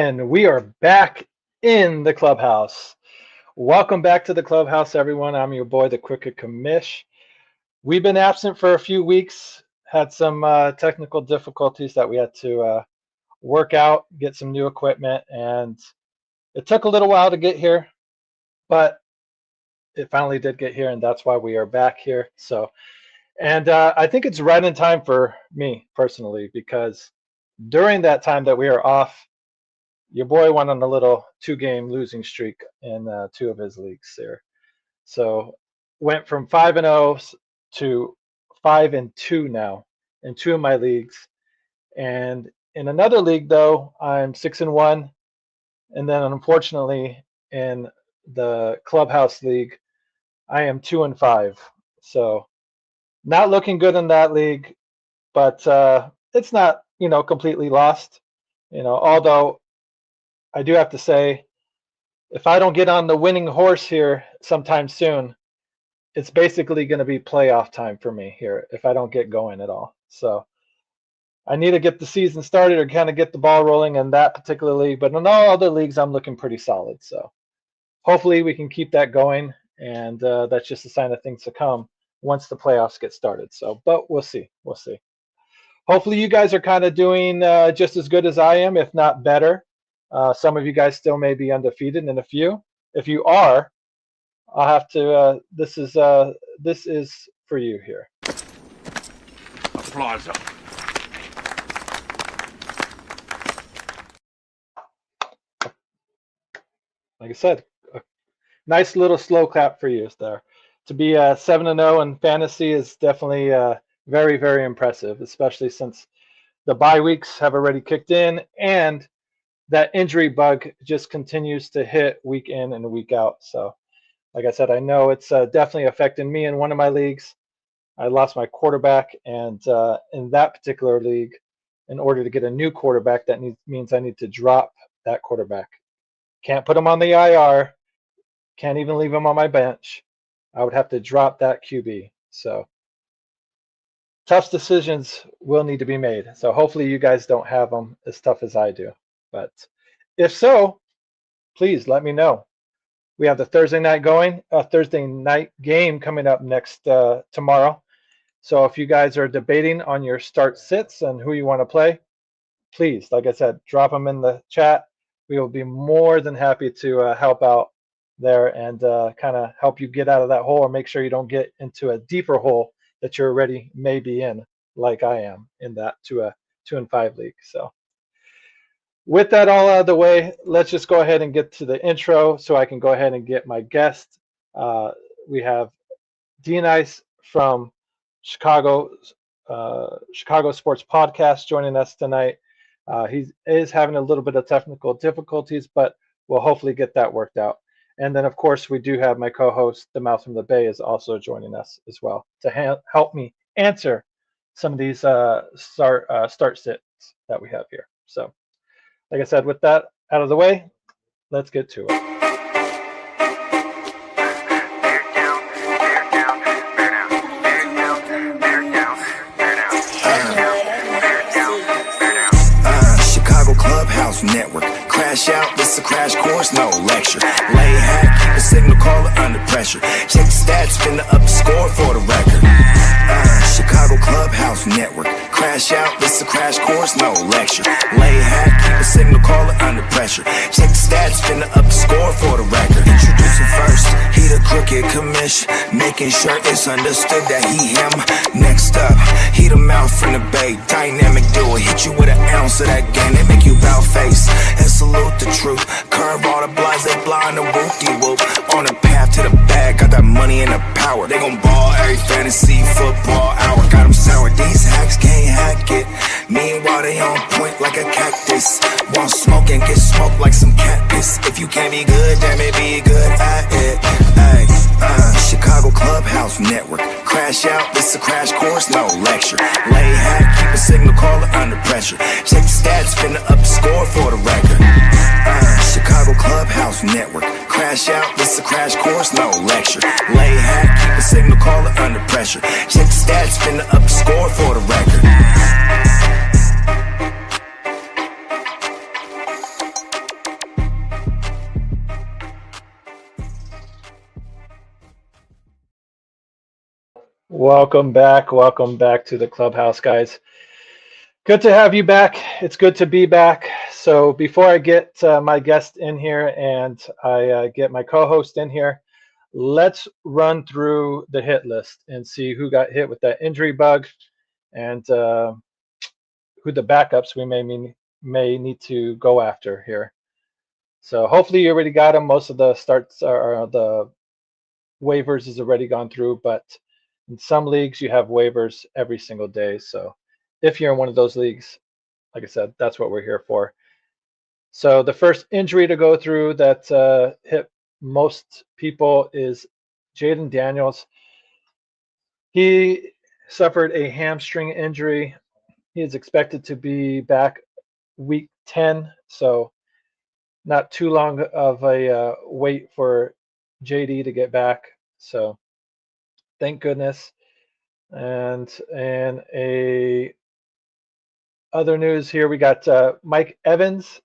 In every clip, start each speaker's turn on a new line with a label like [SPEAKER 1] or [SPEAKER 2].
[SPEAKER 1] And we are back in the clubhouse. Welcome back to the clubhouse, everyone. I'm your boy, the Cricket Commish. We've been absent for a few weeks, had some technical difficulties that we had to work out, get some new equipment, and it took a little while to get here, but it finally did get here, and that's why we are back here. And I think it's right in time for me personally, because during that time that we are off, your boy went on a little 2-game losing streak in 2 of his leagues there. So went from 5-0 to 5-2 now in 2 of my leagues. And in another league, though, I'm 6-1. And then unfortunately in the clubhouse league, I am 2-5. So not looking good in that league, but it's not, completely lost. Although I do have to say, if I don't get on the winning horse here sometime soon, it's basically going to be playoff time for me here if I don't get going at all. So I need to get the season started or kind of get the ball rolling in that particular league. But in all other leagues, I'm looking pretty solid. So hopefully we can keep that going. And that's just a sign of things to come once the playoffs get started. So, but we'll see. We'll see. Hopefully you guys are kind of doing just as good as I am, if not better. Some of you guys still may be undefeated, and if you are, I'll have to. This is for you here.
[SPEAKER 2] Applause.
[SPEAKER 1] Like I said, a nice little slow clap for you there. To be 7-0 in fantasy is definitely very, very impressive, especially since the bye weeks have already kicked in and that injury bug just continues to hit week in and week out. So like I said, I know it's definitely affecting me in one of my leagues. I lost my quarterback, and in that particular league, in order to get a new quarterback, that means I need to drop that quarterback. Can't put him on the IR. Can't even leave him on my bench. I would have to drop that QB. So tough decisions will need to be made. So hopefully you guys don't have them as tough as I do. But if so, please let me know. We have the Thursday night game coming up next tomorrow. So if you guys are debating on your start sits and who you want to play, please, like I said, drop them in the chat. We will be more than happy to help out there and kind of help you get out of that hole, or make sure you don't get into a deeper hole that you're already maybe in, like I am in that 2-5 league. So with that all out of the way, let's just go ahead and get to the intro so I can go ahead and get my guest. We have D-Nice from Chicago Sports Podcast joining us tonight. He is having a little bit of technical difficulties, but we'll hopefully get that worked out. And then, of course, we do have my co-host, the Mouth from the Bay, is also joining us as well to help me answer some of these start sits that we have here. So like I said, with that out of the way, let's get to it.
[SPEAKER 3] Chicago Clubhouse Network. Crash out, this a crash course, no lecture. Lay hack, keep a signal caller under pressure. Check the stats, finna up the score for the record. Chicago Clubhouse Network. Crash out, this a crash course, no lecture. Lay hack, keep a signal caller under pressure. Check the stats, finna up the score for the record. Introducing first, he the Crooked Commish, making sure it's understood that he him. Next up, he the Mouth from the Bay, dynamic duo. Hit you with an ounce of that game, they make you bow face and salute the truth. Curve all the blinds, they blind the whoop-de-whoop. On the path to the bag, got that money and the power. They gon' ball every fantasy football hour. Got them sour, these hacks can't hack it. Meanwhile, they on point like a cactus. Want smoke and get smoked like some cat piss. If you can't be good, then maybe good at it. Ay, Chicago Clubhouse Network. Crash out, this a crash course, no lecture. Lay hack, keep a signal caller under pressure. Check the stats, finna up the score for the record. Chicago Clubhouse Network. Crash out, this a crash course, no lecture. Lay hack, keep a signal caller under pressure. Check the stats, finna up the score for the record.
[SPEAKER 1] Welcome back. Welcome back to the clubhouse, guys. Good to have you back. It's good to be back. So, before I get my guest in here and I get my co host in here, let's run through the hit list and see who got hit with that injury bug and who the backups we may need to go after here. So, hopefully, you already got them. Most of the starts are the waivers has already gone through, but in some leagues you have waivers every single day. So if you're in one of those leagues, like I said, that's what we're here for. So the first injury to go through that hit most people is Jaden Daniels. He suffered a hamstring injury. He is expected to be back week 10, so not too long of a wait for JD to get back. So thank goodness. And a other news here, we got Mike Evans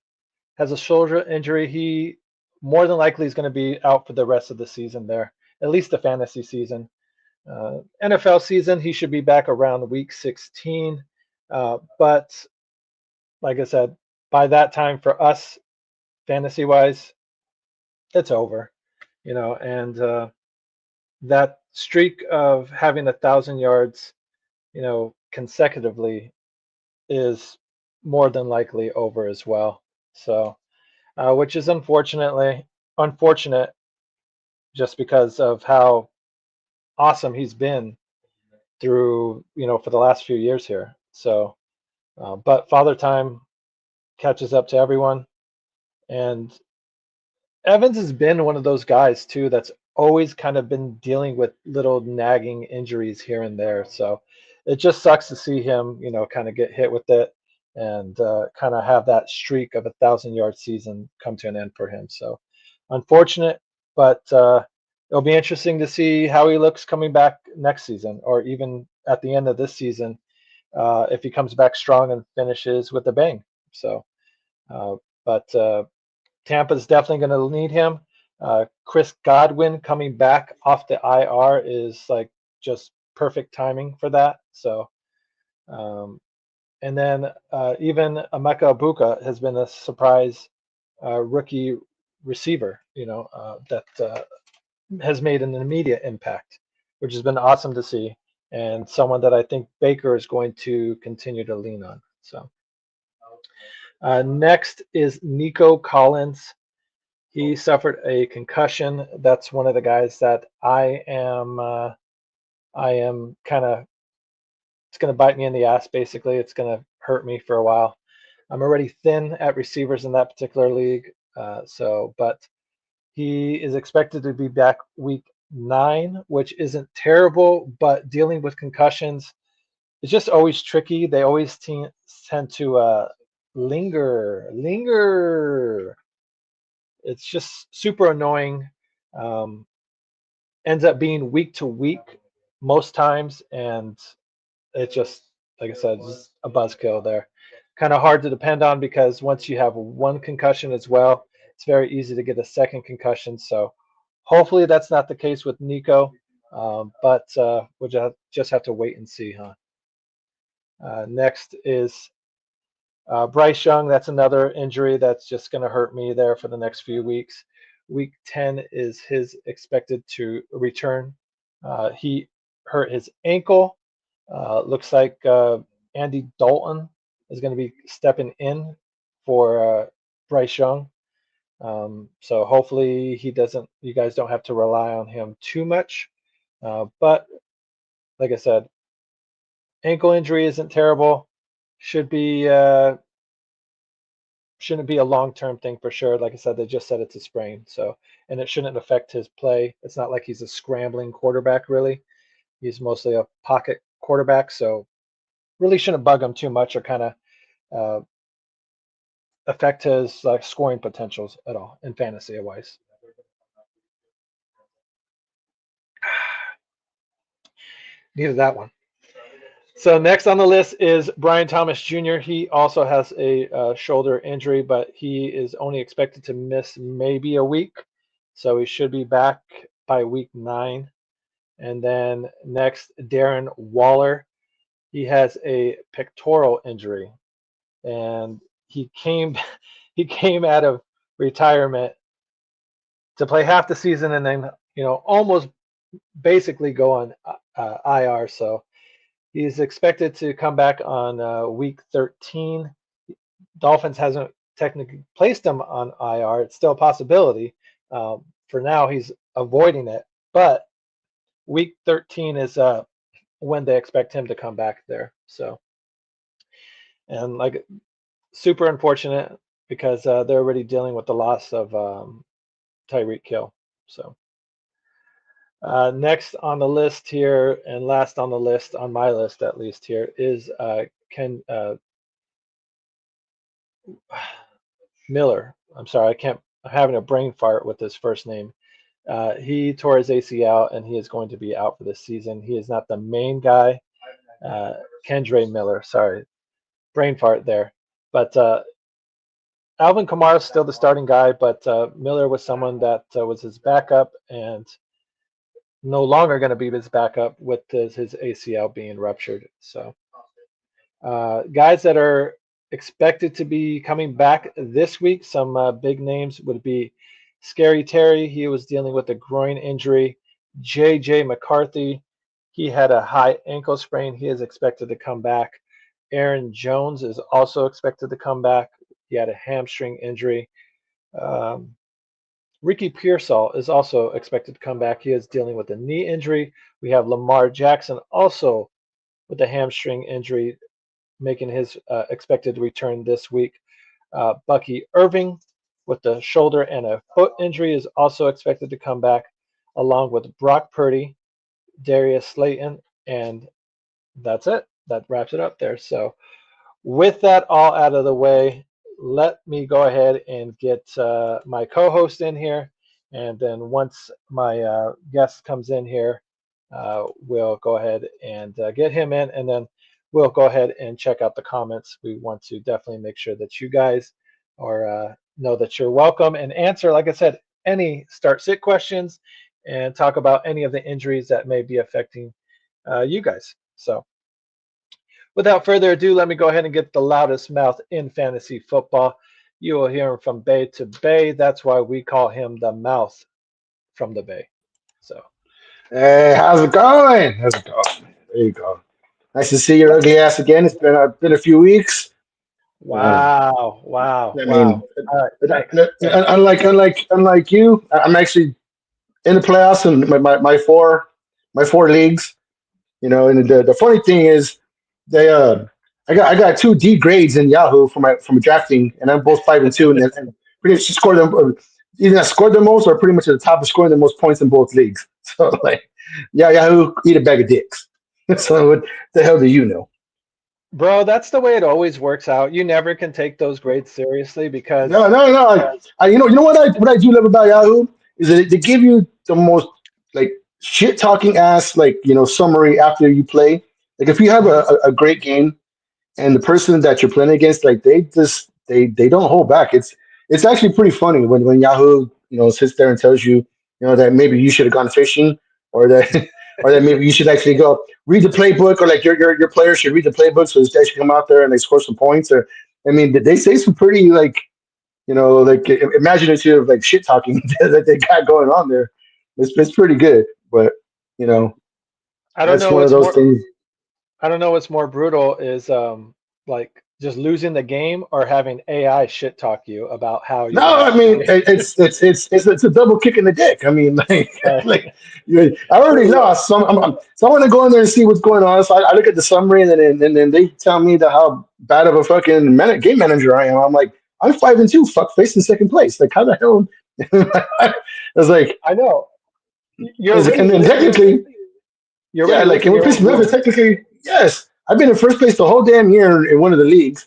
[SPEAKER 1] has a shoulder injury. He more than likely is going to be out for the rest of the season there, at least the fantasy season. NFL season, he should be back around week 16. But like I said, by that time for us, fantasy wise, it's over. And that streak of having 1,000 yards, consecutively is more than likely over as well. So, which is unfortunate, just because of how awesome he's been through, for the last few years here. So, but Father Time catches up to everyone, and Evans has been one of those guys too that's always kind of been dealing with little nagging injuries here and there. So it just sucks to see him, kind of get hit with it and kind of have that streak of 1,000 yard season come to an end for him. So unfortunate, but it'll be interesting to see how he looks coming back next season, or even at the end of this season, if he comes back strong and finishes with a bang. So, uh, but Tampa's definitely going to need him. Chris Godwin coming back off the IR is like just perfect timing for that. So, um, and then even Emeka Abuka has been a surprise rookie receiver, that has made an immediate impact, which has been awesome to see, and someone that I think Baker is going to continue to lean on. So, next is Nico Collins. He suffered a concussion. That's one of the guys that I am kind of, it's going to bite me in the ass. Basically, it's going to hurt me for a while. I'm already thin at receivers in that particular league. But he is expected to be back week 9, which isn't terrible, but dealing with concussions is just always tricky. They always tend to linger. It's just super annoying. Um, Ends up being week to week most times, and it just, like I said, just a buzzkill there. Kind of hard to depend on, because once you have one concussion as well, it's very easy to get a second concussion. So hopefully that's not the case with Nico, but we'll just have to wait and see, huh? Next is Bryce Young. That's another injury that's just going to hurt me there for the next few weeks. Week 10 is his expected to return. He hurt his ankle. Looks like Andy Dalton is going to be stepping in for Bryce Young. So hopefully you guys don't have to rely on him too much. But like I said, ankle injury isn't terrible. Should be shouldn't be a long-term thing for sure. Like I said, they just said it's a sprain, so, and it shouldn't affect his play. It's not like he's a scrambling quarterback, really. He's mostly a pocket quarterback, so really shouldn't bug him too much, or kind of uh, affect his scoring potentials at all in fantasy wise. Needed that one. So next on the list is Brian Thomas Jr. He also has a shoulder injury, but he is only expected to miss maybe a week, so he should be back by week 9. And then next, Darren Waller. He has a pectoral injury, and he came he came out of retirement to play half the season, and then almost basically go on IR. So he's expected to come back on week 13. Dolphins hasn't technically placed him on IR. It's still a possibility. For now, he's avoiding it, but week 13 is when they expect him to come back there. So, and like super unfortunate because they're already dealing with the loss of Tyreek Hill. So next on the list here, and last on the list, on my list at least here, is Ken Miller. I'm sorry, I'm having a brain fart with his first name. He tore his ACL and he is going to be out for this season. He is not the main guy. Kendre Miller, sorry, brain fart there. But Alvin Kamara is still the starting guy, but Miller was someone that was his backup and no longer going to be his backup with his ACL being ruptured. So guys that are expected to be coming back this week, some big names would be Scary Terry. He was dealing with a groin injury. J.J. McCarthy, he had a high ankle sprain. He is expected to come back. Aaron Jones is also expected to come back. He had a hamstring injury. Ricky Pearsall is also expected to come back. He is dealing with a knee injury. We have Lamar Jackson also with a hamstring injury, making his expected return this week. Bucky Irving with the shoulder and a foot injury is also expected to come back, along with Brock Purdy, Darius Slayton, and that's it. That wraps it up there. So with that all out of the way, let me go ahead and get my co-host in here. And then once my guest comes in here, we'll go ahead and get him in. And then we'll go ahead and check out the comments. We want to definitely make sure that you guys are know that you're welcome and answer, like I said, any start-sit questions and talk about any of the injuries that may be affecting you guys. So without further ado, let me go ahead and get the loudest mouth in fantasy football. You will hear him from bay to bay. That's why we call him the mouth from the bay. So,
[SPEAKER 2] Hey, how's it going? How's it going? There you go. Nice to see your ugly ass again. It's been a few weeks. Uh,
[SPEAKER 1] wow, wow,
[SPEAKER 2] I
[SPEAKER 1] wow.
[SPEAKER 2] mean,
[SPEAKER 1] All right, thanks. Thanks.
[SPEAKER 2] unlike you, I'm actually in the playoffs in my four leagues. And the funny thing is, they I got two D grades in Yahoo from drafting, and I'm both 5-2, and pretty much scored them. Either I scored the most, or pretty much at the top of scoring the most points in both leagues. So like, yeah, Yahoo, eat a bag of dicks. So what the hell do you know?
[SPEAKER 1] Bro, that's the way it always works out. You never can take those grades seriously
[SPEAKER 2] No,
[SPEAKER 1] because
[SPEAKER 2] no, no. You know what I do love about Yahoo is that they give you the most like shit talking ass summary after you play. Like if you have
[SPEAKER 1] Mhm.
[SPEAKER 2] a great game and the person that you're playing against, like they don't hold back. It's actually pretty funny when Yahoo sits there and tells you that maybe you should have gone fishing, or that or that maybe you should actually go read the playbook, or like your players should read the playbook so this guy should come out there and they score some points. Or I mean, they say some pretty imaginative like shit talking that they got going on there. It's pretty good, but you know
[SPEAKER 1] I don't
[SPEAKER 2] that's
[SPEAKER 1] know
[SPEAKER 2] one of
[SPEAKER 1] what's
[SPEAKER 2] those
[SPEAKER 1] more
[SPEAKER 2] things.
[SPEAKER 1] I don't know what's more brutal is like just losing the game or having AI shit talk you about how you're
[SPEAKER 2] No,
[SPEAKER 1] gonna
[SPEAKER 2] I mean it's a double kick in the dick. I mean, like
[SPEAKER 1] right.
[SPEAKER 2] I already
[SPEAKER 1] True.
[SPEAKER 2] lost, so so I want to go in there and see what's going on. So I look at the summary, and then they tell me how bad of a fucking game manager I am. I'm like, I'm 5-2, fuck face in second place. Like how the hell? I was like,
[SPEAKER 1] I know. You're
[SPEAKER 2] and
[SPEAKER 1] already
[SPEAKER 2] then
[SPEAKER 1] losing.
[SPEAKER 2] technically,
[SPEAKER 1] You're
[SPEAKER 2] yeah,
[SPEAKER 1] already
[SPEAKER 2] like and
[SPEAKER 1] losing
[SPEAKER 2] what
[SPEAKER 1] your own
[SPEAKER 2] pissed me off is
[SPEAKER 1] rules.
[SPEAKER 2] technically yes, I've been in first place the whole damn year in one of the leagues,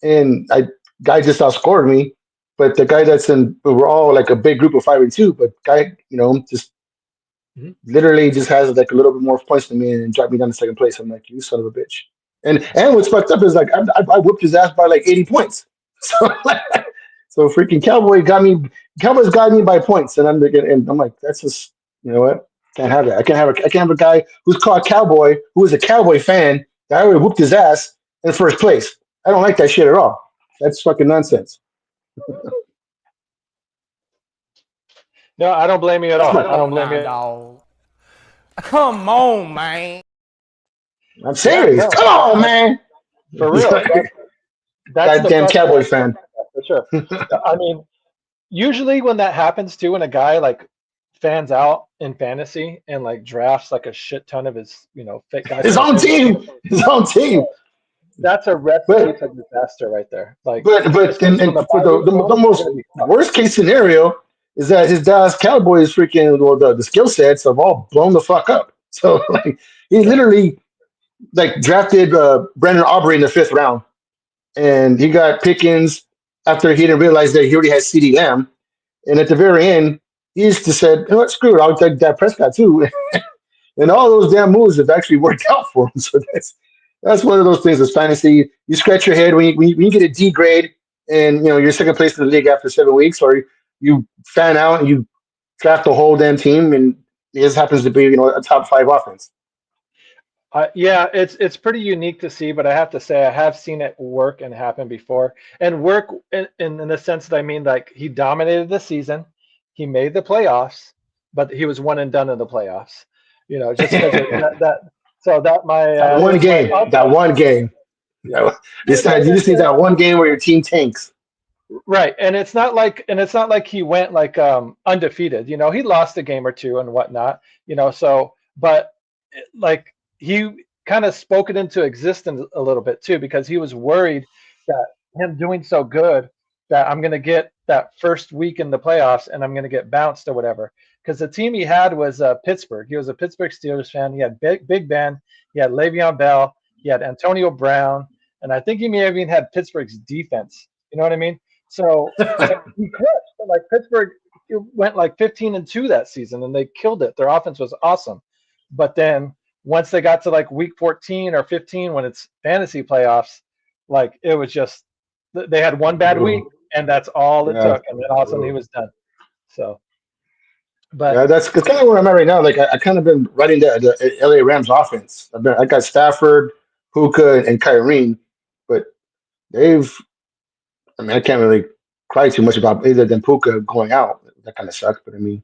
[SPEAKER 2] and guy just outscored me. But the guy that's in, we're all like a big group of 5-2. But guy, just
[SPEAKER 1] Mhm.
[SPEAKER 2] literally just has like a little bit more points than me and dropped me down to second place. I'm like, you son of a bitch. And what's fucked up is like I whipped his ass by like 80 points. So so freaking Cowboys got me by points, and I'm like, that's just what. Can't have that. I can't have a guy who's called Cowboy, who is a Cowboy fan, that I would have whooped his ass in first place. I don't like that shit at all. That's fucking nonsense.
[SPEAKER 1] No, I don't blame you at
[SPEAKER 2] That's
[SPEAKER 1] all.
[SPEAKER 2] my.
[SPEAKER 1] I don't blame
[SPEAKER 4] Nah,
[SPEAKER 1] you.
[SPEAKER 4] dog. Come on, man.
[SPEAKER 2] I'm
[SPEAKER 1] Yeah,
[SPEAKER 2] serious.
[SPEAKER 1] no,
[SPEAKER 2] Come on, man.
[SPEAKER 1] for real. That's the
[SPEAKER 2] Goddamn Cowboy
[SPEAKER 1] frustrating
[SPEAKER 2] fan.
[SPEAKER 1] for sure. I mean, usually when that happens too, when a guy like fans out in fantasy and like drafts like a shit ton of his, fit guys
[SPEAKER 2] His
[SPEAKER 1] from his
[SPEAKER 2] own
[SPEAKER 1] favorite team,
[SPEAKER 2] team. His own team.
[SPEAKER 1] that's a recipe
[SPEAKER 2] But
[SPEAKER 1] for disaster right there. Like,
[SPEAKER 2] but
[SPEAKER 1] especially when
[SPEAKER 2] and
[SPEAKER 1] the
[SPEAKER 2] for
[SPEAKER 1] bye weeks
[SPEAKER 2] the
[SPEAKER 1] come, it's
[SPEAKER 2] most
[SPEAKER 1] gonna be tough.
[SPEAKER 2] worst case scenario is that his Dallas Cowboys freaking well, the skill sets have all blown the fuck up. So like he
[SPEAKER 1] Right.
[SPEAKER 2] literally like drafted Brandon Aubrey in the fifth round, and he got Pickens after he didn't realize that he already had CeeDee Lamb. And at the very end, he just said, "You know what? Screw it. I'll take that Prescott too." And all those damn moves have actually worked out for him. So that's one of those things. With fantasy, you scratch your head when you get a D grade, and you're second place in the league after 7 weeks, or you fan out and you draft the whole damn team, and it just happens to be a top five offense.
[SPEAKER 1] Yeah, it's pretty unique to see, but I have to say I have seen it work and happen before, and work in the sense that I mean like he dominated the season, he made the playoffs, but he was one and done in the playoffs. Just because that so that my
[SPEAKER 2] That one
[SPEAKER 1] that's my
[SPEAKER 2] game, that
[SPEAKER 1] upside.
[SPEAKER 2] one game.
[SPEAKER 1] Yeah,
[SPEAKER 2] This
[SPEAKER 1] yeah,
[SPEAKER 2] time, you just need that one game where your team tanks.
[SPEAKER 1] right, and it's not like he went like undefeated. He lost a game or two and whatnot. So but like he kind of spoke it into existence a little bit too because he was worried that him doing so good that I'm going to get that first week in the playoffs and I'm going to get bounced or whatever. Because the team he had was Pittsburgh. He was a Pittsburgh Steelers fan. He had Big Ben. He had Le'Veon Bell. He had Antonio Brown, and I think he may have even had Pittsburgh's defense. You know what I mean? So and he crushed. Like Pittsburgh went like 15-2 that season, and they killed it. Their offense was awesome. But then once they got to like week 14 or 15, when it's fantasy playoffs, like it was just they had one bad week, and that's all it
[SPEAKER 2] Yeah,
[SPEAKER 1] took, and then all of a sudden he was done. So, but
[SPEAKER 2] yeah, that's kind of where I'm at right now. Like I kind of been writing the LA Rams offense. I got Stafford, Puka, and Kyrie, but they've. I mean, I can't really cry too much about either than Puka going out. That kind of sucks. But I mean,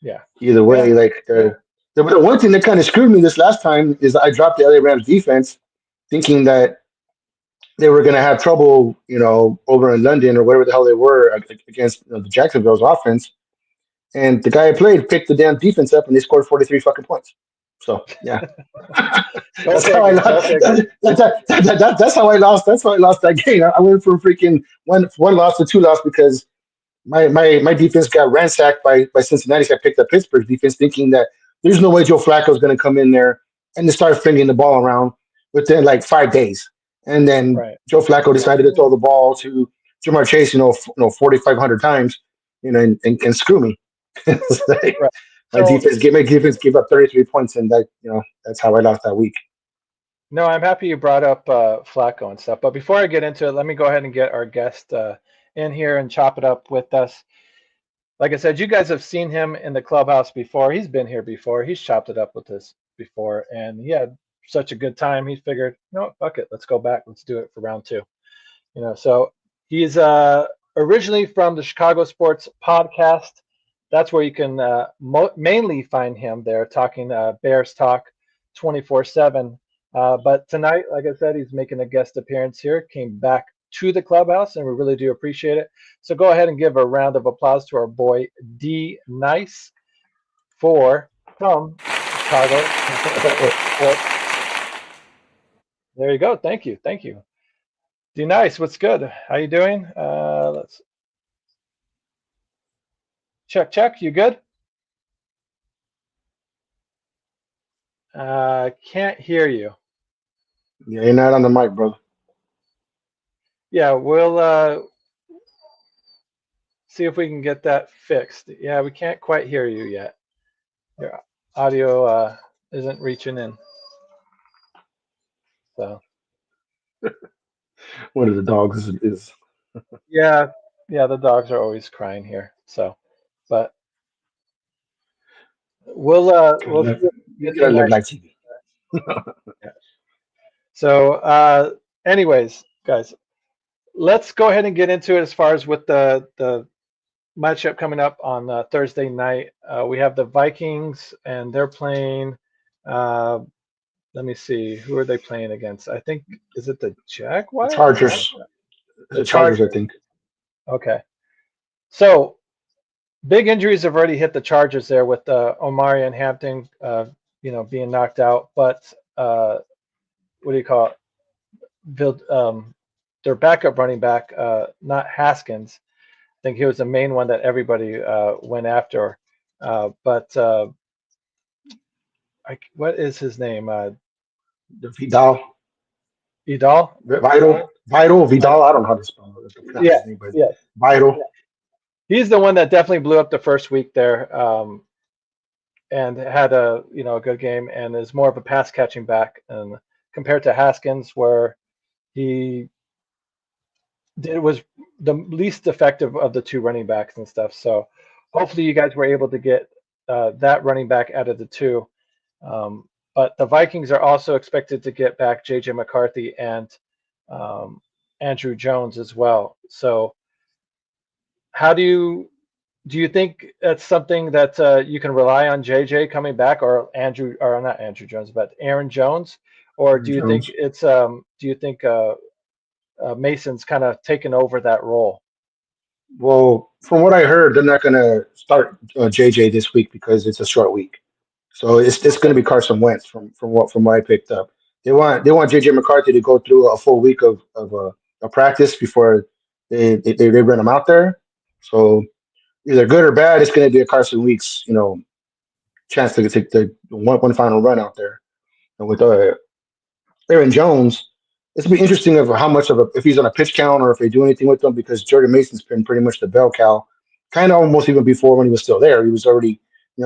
[SPEAKER 1] yeah,
[SPEAKER 2] either
[SPEAKER 1] yeah,
[SPEAKER 2] way, like the one thing that kind of screwed me this last time is I dropped the LA Rams defense, thinking that they were going to have trouble, over in London or wherever the hell they were against the Jacksonville's offense. And the guy I played picked the damn defense up, and they scored 43 fucking points. So yeah,
[SPEAKER 1] go
[SPEAKER 2] that's how I
[SPEAKER 1] figure, go
[SPEAKER 2] lost.
[SPEAKER 1] figure.
[SPEAKER 2] That's how I lost. That's how I lost that game. I went from freaking one loss to two loss because my defense got ransacked by Cincinnati. So I picked up Pittsburgh's defense, thinking that there's no way Joe Flacco is going to come in there and to start flinging the ball around within like 5 days. And then
[SPEAKER 1] Right.
[SPEAKER 2] Joe Flacco decided to throw the ball to Jamar Chase, 4,500 times, and screw me. It's like,
[SPEAKER 1] Right.
[SPEAKER 2] my
[SPEAKER 1] So
[SPEAKER 2] defense gave up 33 points, and that's how I lost that week.
[SPEAKER 1] no, I'm happy you brought up Flacco and stuff. But before I get into it, let me go ahead and get our guest in here and chop it up with us. Like I said, you guys have seen him in the clubhouse before. He's been here before. He's chopped it up with us before, and he had such a good time. He figured, no, fuck it, let's go back. Let's do it for round two. So he's originally from the Chicago Sports Podcast. That's where you can mainly find him there talking Bears talk 24/7. But tonight, like I said, he's making a guest appearance here. Came back to the clubhouse, and we really do appreciate it. So go ahead and give a round of applause to our boy D Nice from Chicago. There you go. Thank you. Thank you. D Nice, what's good? How you doing? Let's check. You good? Can't hear you.
[SPEAKER 2] Yeah, you're not on the mic, brother.
[SPEAKER 1] Yeah, we'll see if we can get that fixed. Yeah, we can't quite hear you yet. Your audio isn't reaching in. So
[SPEAKER 2] One of the dogs is
[SPEAKER 1] yeah, the dogs are always crying here. So, but We'll see if we
[SPEAKER 2] You
[SPEAKER 1] get the
[SPEAKER 2] gotta live
[SPEAKER 1] next.
[SPEAKER 2] live TV.
[SPEAKER 1] So, anyways, guys, let's go ahead and get into it as far as with the matchup coming up on Thursday night. We have the Vikings, and they're playing. Uh, let me see, who are they playing against? I think is it the
[SPEAKER 2] The
[SPEAKER 1] Jaguars? Oh my
[SPEAKER 2] Chargers.
[SPEAKER 1] God, the
[SPEAKER 2] The Chargers, I
[SPEAKER 1] Chargers.
[SPEAKER 2] think.
[SPEAKER 1] Okay, so big injuries have already hit the Chargers there with Omari and Hampton, being knocked out. But what do you call it? Their backup running back, not Haskins. I think he was the main one that everybody went after. But what is his name?
[SPEAKER 2] The Vidal.
[SPEAKER 1] Idal?
[SPEAKER 2] Vital, Vidal. I don't know how to spell to pronounce
[SPEAKER 1] Yeah,
[SPEAKER 2] his name, but
[SPEAKER 1] yeah.
[SPEAKER 2] Vital.
[SPEAKER 1] He's the one that definitely blew up the first week there, and had a good game, and is more of a pass catching back, and compared to Haskins, where he was the least effective of the two running backs and stuff. So hopefully you guys were able to get that running back out of the two. But the Vikings are also expected to get back J.J. McCarthy and um, Andrew Jones as well. So how do you think that's something that you can rely on JJ coming back, or not Andrew Jones, but Aaron Jones, or
[SPEAKER 2] Aaron Jones.
[SPEAKER 1] do you think Mason's kind of taken over that role?
[SPEAKER 2] Well, from what I heard, they're not gonna start JJ this week because it's a short week. So it's going
[SPEAKER 1] Okay.
[SPEAKER 2] to be Carson Wentz from what I picked up. They want JJ McCarthy to go through a full week of practice before they run him out there. So either good or bad, it's going to be a Carson Weeks chance to take the one final run out there. And with Aaron Jones, it's gonna be interesting of how much of if he's on a pitch count or if they do anything with him because Jordan Mason's been pretty much the bell cow, kind of almost even before when he was still there. He was already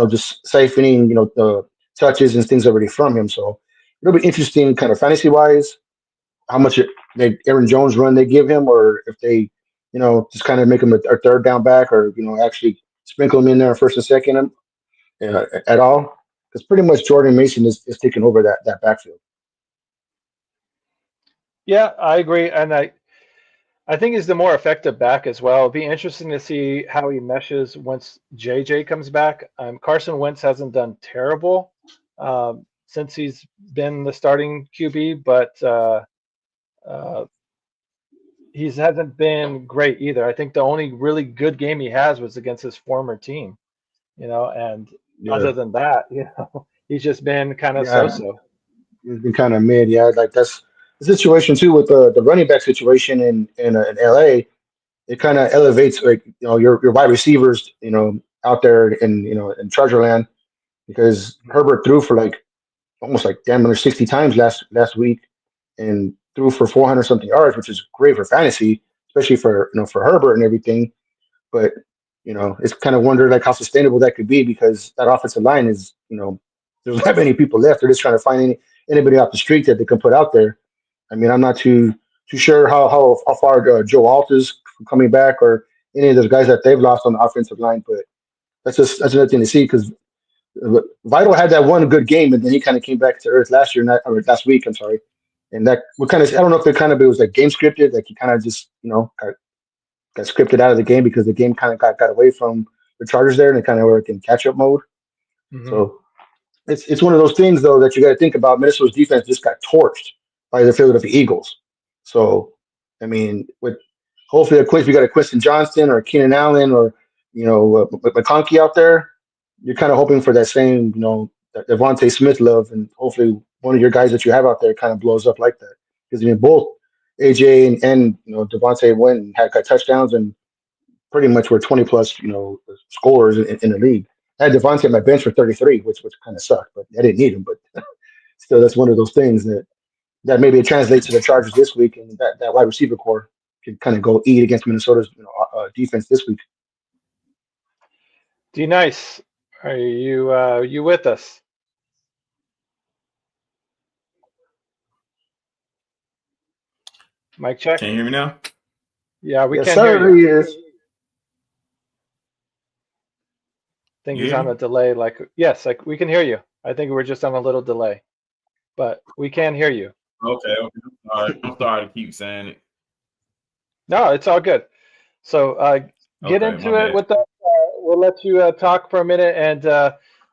[SPEAKER 2] just siphoning the touches and things already from him. So it'll be interesting, kind of fantasy wise, how much Aaron Jones run they give him, or if they just kind of make him a third down back, or actually sprinkle him in there first and second at all. Because pretty much Jordan Mason is taking over that backfield.
[SPEAKER 1] Yeah, I agree, and I think he's the more effective back as well. It'll be interesting to see how he meshes once JJ comes back. Carson Wentz hasn't done terrible since he's been the starting QB, but uh, he hasn't been great either. I think the only really good game he has was against his former team, and
[SPEAKER 2] Yeah,
[SPEAKER 1] other than that, he's just been kind of
[SPEAKER 2] yeah.
[SPEAKER 1] so-so.
[SPEAKER 2] It's been kind of mid. Yeah, like that's the situation too with the running back situation in LA. It kind of elevates like your wide receivers out there in Charger land because Herbert threw for like almost like damn near 60 times last week and threw for 400 something yards, which is great for fantasy, especially for Herbert and everything. But it's kind of wondered like how sustainable that could be because that offensive line is there's not many people left. They're just trying to find anybody off the street that they can put out there. I mean, I'm not too sure how far Joe Alt is coming back or any of those guys that they've lost on the offensive line, but that's another thing to see because Vital had that one good game and then he kind of came back to earth last year, or last week. I'm sorry, and that what kind of I don't know if it was like game scripted, like he kind of just got scripted out of the game because the game kind of got away from the Chargers there and it kind of were in catch up mode.
[SPEAKER 1] Hmm.
[SPEAKER 2] So it's one of those things though that you got to think about. Minnesota's defense just got torched by the Philadelphia Eagles. So I mean, with hopefully we got a Quinton Johnston or Keenan Allen or McConkey out there. You're kind of hoping for that same that Devontae Smith love, and hopefully one of your guys that you have out there kind of blows up like that because I mean both AJ and Devontae went and got touchdowns and pretty much were 20 plus scores in the league. I had Devontae on my bench for 33, which kind of sucked, but I didn't need him. But still, that's one of those things that maybe it translates to the Chargers this week, and that wide receiver core can kind of go eat against Minnesota's defense this week.
[SPEAKER 1] D nice. Are you with us? Mic check.
[SPEAKER 5] Can you hear me now?
[SPEAKER 1] Yeah, we
[SPEAKER 2] Yes,
[SPEAKER 1] can hear
[SPEAKER 2] sir.
[SPEAKER 1] you.
[SPEAKER 2] He is.
[SPEAKER 1] think
[SPEAKER 5] You
[SPEAKER 1] he's
[SPEAKER 5] hear
[SPEAKER 1] on
[SPEAKER 5] me?
[SPEAKER 1] a delay. Like, yes, like we can hear you. I think we're just on a little delay, but we can hear you.
[SPEAKER 5] Okay, okay. All right. I'm sorry to keep saying it.
[SPEAKER 1] No, it's all good. So get
[SPEAKER 5] Okay, my
[SPEAKER 1] into it
[SPEAKER 5] bad.
[SPEAKER 1] with us. We'll let you talk for a minute and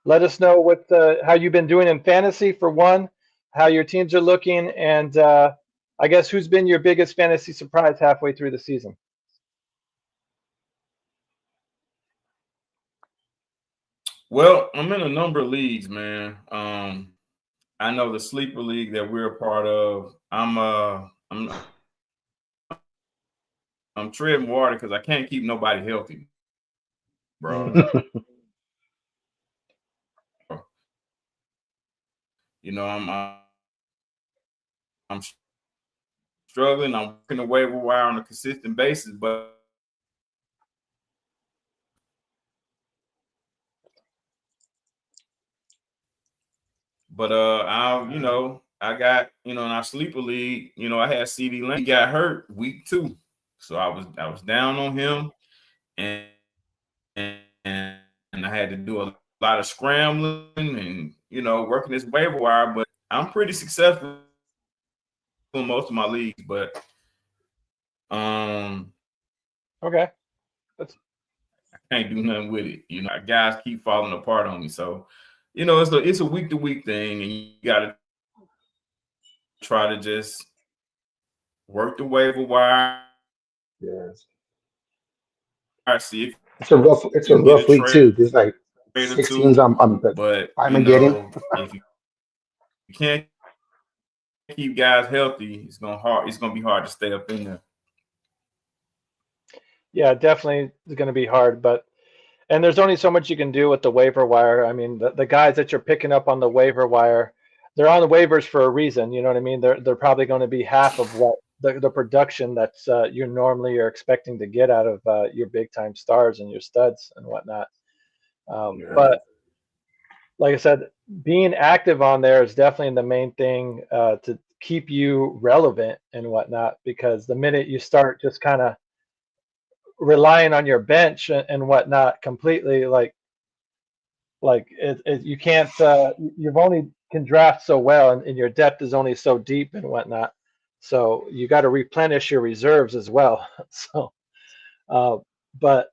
[SPEAKER 1] let us know what how you've been doing in fantasy for one, how your teams are looking, and I guess who's been your biggest fantasy surprise halfway through the season.
[SPEAKER 5] Well, I'm in a number of leagues, man. I know the sleeper league that we're a part of. I'm treading water because I can't keep nobody healthy, bro.
[SPEAKER 1] Mm,
[SPEAKER 5] You know, I'm struggling. I'm working the waiver wire on a consistent basis, but I got in our sleeper league. I had CD Lamb. He got hurt week 2, so I was down on him, and and I had to do a lot of scrambling and working this waiver wire. But I'm pretty successful in most of my leagues. But
[SPEAKER 1] okay. That's
[SPEAKER 5] I can't do nothing with it. Guys keep falling apart on me. So, it's a week to week thing, and you got to try to just work the waiver wire.
[SPEAKER 2] Yes.
[SPEAKER 5] See if
[SPEAKER 2] It's
[SPEAKER 5] you
[SPEAKER 2] a
[SPEAKER 5] can get a
[SPEAKER 2] rough week
[SPEAKER 5] trade
[SPEAKER 2] too. There's like
[SPEAKER 5] or
[SPEAKER 2] 6 teams
[SPEAKER 5] two.
[SPEAKER 2] I'm
[SPEAKER 5] But
[SPEAKER 2] getting.
[SPEAKER 5] if you can't keep guys healthy, it's gonna be hard to stay up in there.
[SPEAKER 1] yeah, definitely going to be hard, but and there's only so much you can do with the waiver wire. I mean, the guys that you're picking up on the waiver wire, they're on the waivers for a reason. You know what I mean? They're probably going to be half of what the production that's you normally are expecting to get out of your big time stars and your studs and whatnot.
[SPEAKER 2] Yeah.
[SPEAKER 1] But like I said, being active on there is definitely the main thing to keep you relevant and whatnot. Because the minute you start just kind of relying on your bench and whatnot completely, you can't you've only can draft so well and your depth is only so deep and whatnot, so you got to replenish your reserves as well. So uh, but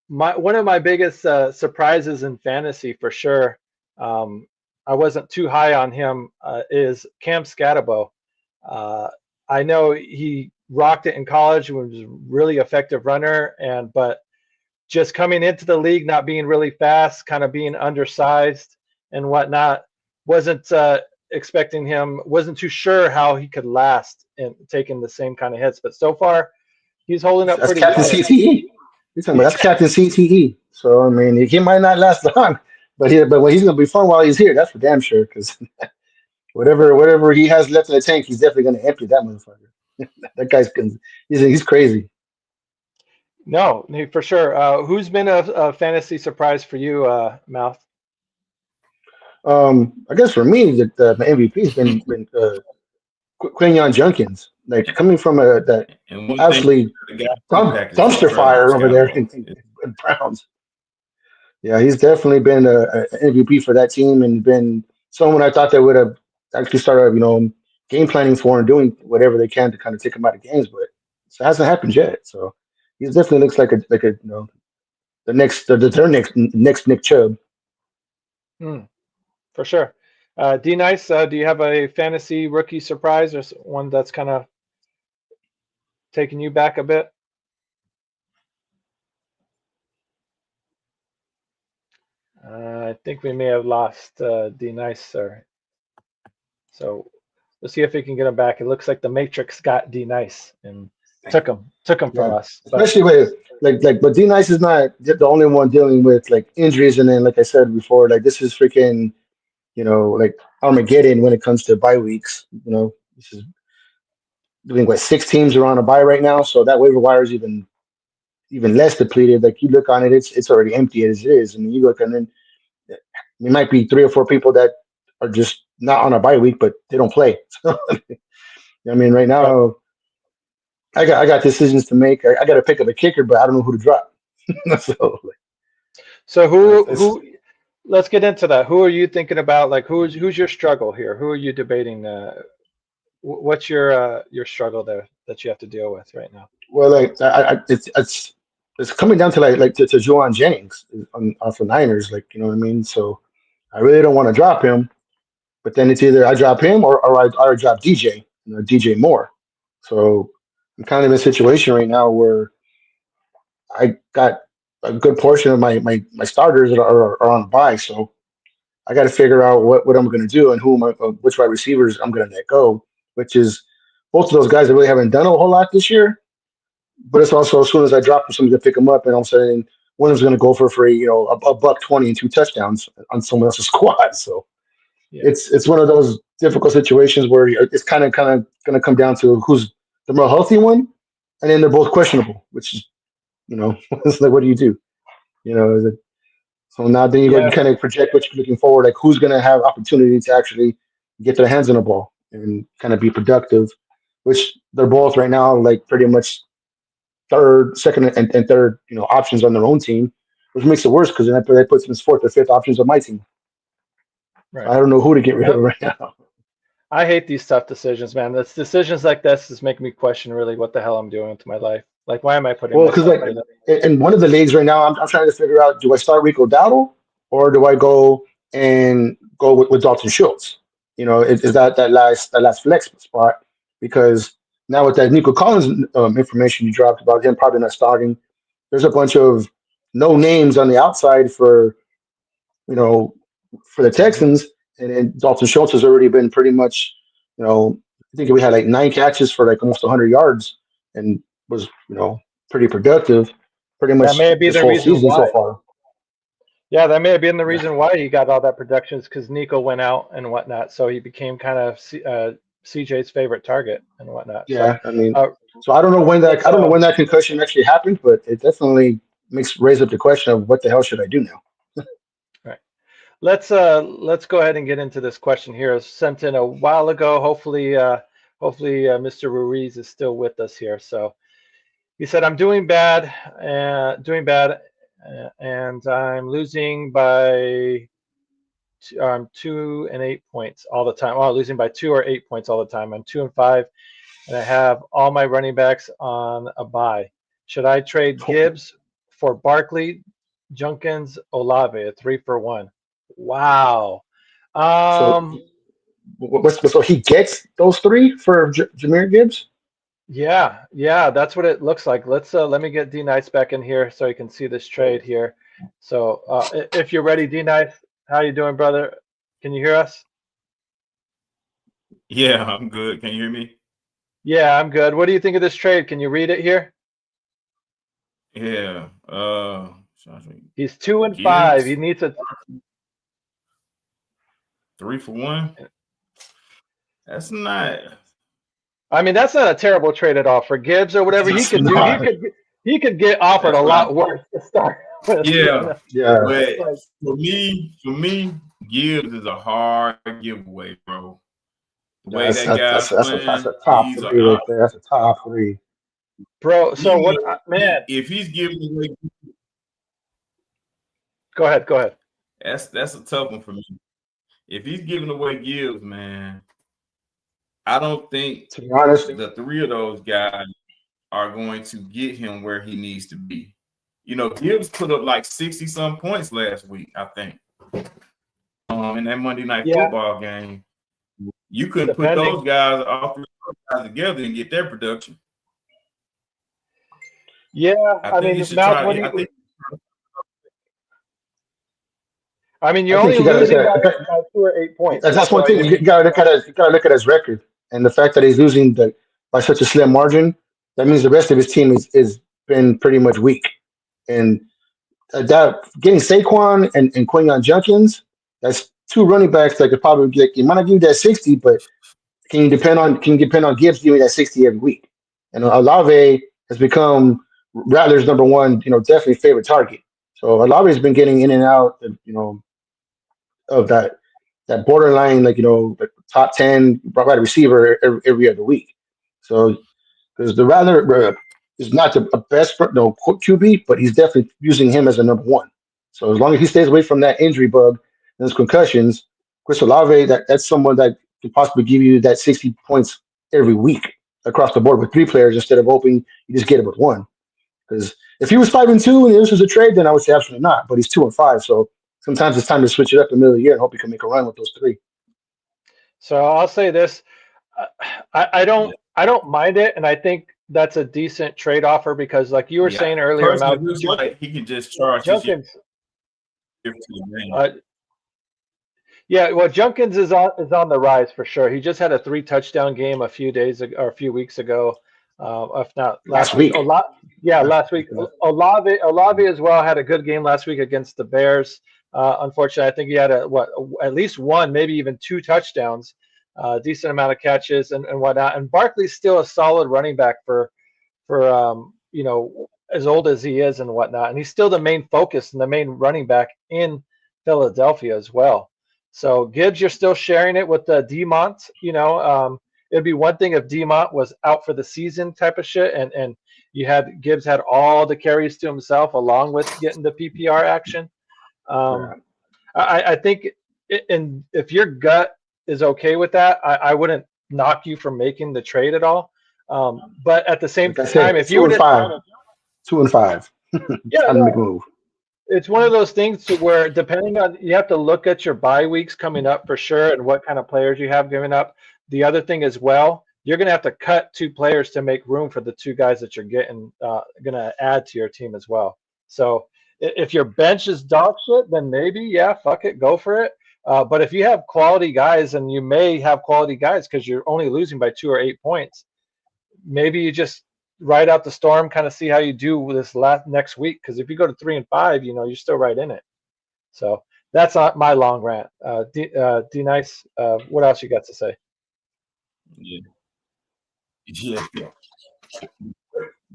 [SPEAKER 1] my one of my biggest surprises in fantasy for sure, um, I wasn't too high on him, is Cam Scatabo. uh, I know he rocked it in college, was a really effective runner, and but just coming into the league, not being really fast, kind of being undersized and whatnot. Wasn't expecting him, wasn't too sure how he could last in taking the same kind of hits. But so far, he's holding up
[SPEAKER 2] That's
[SPEAKER 1] pretty
[SPEAKER 2] Captain
[SPEAKER 1] well.
[SPEAKER 2] CTE. You're talking about that's Captain CTE. So I mean, he might not last long, but he's gonna be fun while he's here. That's for damn sure. Because whatever he has left in the tank, he's definitely gonna empty that motherfucker. That guy's he's crazy.
[SPEAKER 1] No, for sure. Who's been a fantasy surprise for you, Mouth?
[SPEAKER 2] I guess for me, my MVP has been Quinion Junkins. Like coming from that
[SPEAKER 5] And one thing
[SPEAKER 2] absolutely
[SPEAKER 5] the guy impacted
[SPEAKER 2] dumpster
[SPEAKER 5] Scatterbo.
[SPEAKER 2] fire over there in Browns. Yeah, he's definitely been a MVP for that team and been someone I thought they would have actually started, game planning for and doing whatever they can to kind of take him out of games, but it hasn't happened yet. So he definitely looks like a their next Nick Chubb.
[SPEAKER 1] Hmm, for sure. D Nice, do you have a fantasy rookie surprise or one that's kind of taking you back a bit? I think we may have lost D Nice, sir. So we'll see if we can get him back. It looks like the Matrix got D Nice and took him from
[SPEAKER 2] Yeah,
[SPEAKER 1] us. But
[SPEAKER 2] especially with but D Nice is not the only one dealing with like injuries, and then like I said before, like this is freaking like Armageddon when it comes to bye weeks. This is doing what 6 teams are on a bye right now, so that waiver wire is even less depleted. Like you look on it, it's already empty as it is. I mean, you look and then there might be 3 or 4 people that are just not on a bye week, but they don't play. So, I mean, right
[SPEAKER 1] right.
[SPEAKER 2] now I got decisions to make. I got to pick up a kicker, but I don't know who to drop. So
[SPEAKER 1] So
[SPEAKER 2] It's
[SPEAKER 1] let's get into that. Who are you thinking about? Like who's your struggle here? Who are you debating? What's your struggle there that you have to deal with right now?
[SPEAKER 2] well, like it's coming down to to Juwan Jennings off the Niners, like you know what I mean. So I really don't want to drop him, but then it's either I drop him or I drop DJ, DJ Moore. So I'm kind of in a situation right now where I got a good portion of my starters that are on a bye. So I got to figure out what I'm going to do and which wide receivers I'm going to let go, which is both of those guys that really haven't done a whole lot this year. But it's also as soon as I drop them, somebody's going to pick them up, and all of a sudden one of them's going to go for free, a buck 20 and 2 touchdowns on someone else's squad. So
[SPEAKER 1] Yeah.
[SPEAKER 2] it's one of those difficult situations where it's kind of going to come down to who's the more healthy one, and then they're both questionable, which is it's like what do you do? Is it, so now then you
[SPEAKER 1] Yeah.
[SPEAKER 2] kind of project what you're looking forward, like who's going to have opportunity to actually get their hands on the ball and kind of be productive, which they're both right now like pretty much second and third, options on their own team, which makes it worse because then that puts them as fourth or fifth options on my team. So
[SPEAKER 1] Right.
[SPEAKER 2] I don't know who to get rid of
[SPEAKER 1] Yep.
[SPEAKER 2] right now.
[SPEAKER 1] I hate these tough decisions, man. That's decisions like this is making me question really what the hell I'm doing with my life. Like, why am I putting
[SPEAKER 2] Well, because
[SPEAKER 1] myself
[SPEAKER 2] like
[SPEAKER 1] through that?
[SPEAKER 2] in one of the leagues right now, I'm trying to figure out: do I start Rico Dowdle or do I go with Dalton Schultz? Is that last flex spot? Because now with that Nico Collins information you dropped about him probably not starting, there's a bunch of no names on the outside you know for the
[SPEAKER 1] Mhm.
[SPEAKER 2] Texans, and then Dalton Schultz has already been pretty much, I think we had like 9 catches for like almost 100 yards, and was pretty productive, pretty
[SPEAKER 1] That
[SPEAKER 2] much
[SPEAKER 1] may be
[SPEAKER 2] this
[SPEAKER 1] the
[SPEAKER 2] whole
[SPEAKER 1] reason
[SPEAKER 2] season so
[SPEAKER 1] why.
[SPEAKER 2] far.
[SPEAKER 1] Yeah, that may have been the
[SPEAKER 2] Yeah,
[SPEAKER 1] reason why he got all that production is because Nico went out and whatnot. So he became kind of CJ's favorite target and whatnot. So
[SPEAKER 2] yeah. I mean,
[SPEAKER 1] uh,
[SPEAKER 2] so I don't know when
[SPEAKER 1] let's
[SPEAKER 2] that I don't know when that concussion actually happened, but it definitely makes raise up the question of what the hell should I do now?
[SPEAKER 1] right. Let's go ahead and get into this question here. It was sent in a while ago. Hopefully Mr. Ruiz is still with us here. So he said, "I'm doing bad, and I'm losing by 2 and 8 points all the time. Oh, losing by 2 or 8 points all the time. I'm 2 and 5, and I have all my running backs on a bye. Should I trade Gibbs for Barkley, Junkins, Olave, a 3-for-1? Wow.
[SPEAKER 2] So
[SPEAKER 1] Um,
[SPEAKER 2] so he gets those three for Jameer Gibbs.
[SPEAKER 1] yeah, that's what it looks like. Let me get D Nice back in here so you can see this trade here. So if you're ready, D Nice, how you doing, brother? Can you hear us?
[SPEAKER 5] Yeah, I'm good. Can you hear me?
[SPEAKER 1] Yeah, I'm good. What do you think of this trade? Can you read it here?
[SPEAKER 5] Yeah.
[SPEAKER 1] He's 2 and 5. He
[SPEAKER 5] Gibbs,
[SPEAKER 1] needs a
[SPEAKER 5] 3-for-1. That's not.
[SPEAKER 1] I mean, that's not a terrible trade at all for Gibbs or whatever he
[SPEAKER 2] It's
[SPEAKER 1] could do.
[SPEAKER 2] not.
[SPEAKER 1] He could get offered a
[SPEAKER 5] That's not.
[SPEAKER 1] lot worse to start with.
[SPEAKER 5] Yeah,
[SPEAKER 2] Yeah,
[SPEAKER 5] but
[SPEAKER 1] Like,
[SPEAKER 5] for me, Gibbs is a hard giveaway, bro. The way
[SPEAKER 2] that's
[SPEAKER 5] that
[SPEAKER 2] that's
[SPEAKER 5] guy's
[SPEAKER 2] that's, that's, a, that's
[SPEAKER 5] playing,
[SPEAKER 2] a top
[SPEAKER 5] he's
[SPEAKER 2] three right there. That's a top three.
[SPEAKER 1] bro. So
[SPEAKER 5] he,
[SPEAKER 1] what? Man,
[SPEAKER 5] if he's giving away,
[SPEAKER 1] go ahead. Go ahead.
[SPEAKER 5] that's a tough one for me. If he's giving away Gibbs, man, I don't think
[SPEAKER 2] To be honest,
[SPEAKER 5] the three of those guys are going to get him where he needs to be. Gibbs put up like 60 some points last week, I think. In that Monday Night
[SPEAKER 1] Yeah,
[SPEAKER 5] Football game, you couldn't put
[SPEAKER 1] depending.
[SPEAKER 5] those guys, all three of those guys together and get their production.
[SPEAKER 1] Yeah,
[SPEAKER 5] I
[SPEAKER 1] I
[SPEAKER 5] think
[SPEAKER 1] mean,
[SPEAKER 5] you should
[SPEAKER 1] Mouth.
[SPEAKER 5] try.
[SPEAKER 1] What do
[SPEAKER 5] I
[SPEAKER 1] you?
[SPEAKER 5] think,
[SPEAKER 1] I mean,
[SPEAKER 2] I
[SPEAKER 1] you're
[SPEAKER 2] think
[SPEAKER 1] only
[SPEAKER 2] you got to look
[SPEAKER 1] losing
[SPEAKER 2] at
[SPEAKER 1] by 2 or 8 points.
[SPEAKER 2] that's one
[SPEAKER 1] So I
[SPEAKER 2] thing you
[SPEAKER 1] mean,
[SPEAKER 2] got to look at. You got to look at his record, and the fact that he's losing by such a slim margin. That means the rest of his team is been pretty much weak. And that getting Saquon and Quinyon Junkins, that's two running backs that could probably get. You might not give you that 60, but can you depend on Gibbs giving that 60 every week? And Olave has become Rattler's number one, definitely favorite target. So Olave has been getting in and out, of that borderline, like top 10 wide receiver every other week. So because the Rattler is not the best QB, but he's definitely using him as a number one. So as long as he stays away from that injury bug and those concussions, Chris Olave, that's someone that could possibly give you that 60 points every week across the board with three players instead of hoping you just get it with one. Because if he was 5-2 and this was a trade, then I would say absolutely not. But he's 2-5, so sometimes it's time to switch it up in the middle of the year and hope he can make a run with those three.
[SPEAKER 1] So I'll say this: I don't mind it, and I think that's a decent trade offer because, like you were
[SPEAKER 5] Yeah.
[SPEAKER 1] saying earlier,
[SPEAKER 5] Personally,
[SPEAKER 1] Mal,
[SPEAKER 5] it looks like he can just charge his year
[SPEAKER 1] Junkins.
[SPEAKER 5] to the game.
[SPEAKER 1] Yeah, well, Junkins is on the rise for sure. He just had a 3 touchdown game a few days ago, or a few weeks ago, if not last week. Last week. Olave as well had a good game last week against the Bears. Unfortunately, I think he had at least one, maybe even 2 touchdowns, decent amount of catches and whatnot. And Barkley's still a solid running back for as old as he is and whatnot. And he's still the main focus and the main running back in Philadelphia as well. So Gibbs, you're still sharing it with Demont. It'd be one thing if Demont was out for the season type of shit, and you had Gibbs had all the carries to himself along with getting the PPR action. I think, and if your gut is okay with that, I wouldn't knock you from making the trade at all. But at the same time, if you were
[SPEAKER 2] 2-5, 2-5,
[SPEAKER 1] yeah,
[SPEAKER 2] time to make a move.
[SPEAKER 1] It's one of those things to where depending on you have to look at your bye weeks coming up for sure and what kind of players you have giving up. The other thing as well, you're going to have to cut 2 players to make room for the 2 guys that you're getting going to add to your team as well. So if your bench is dog shit, then maybe fuck it, go for it. But if you have quality guys, and you may have quality guys because you're only losing by 2 or 8 points, maybe you just ride out the storm, kind of see how you do with this next week. Because if you go to 3-5, you're still right in it. So that's not my long rant. D Nice, what else you got to say?
[SPEAKER 5] Yeah.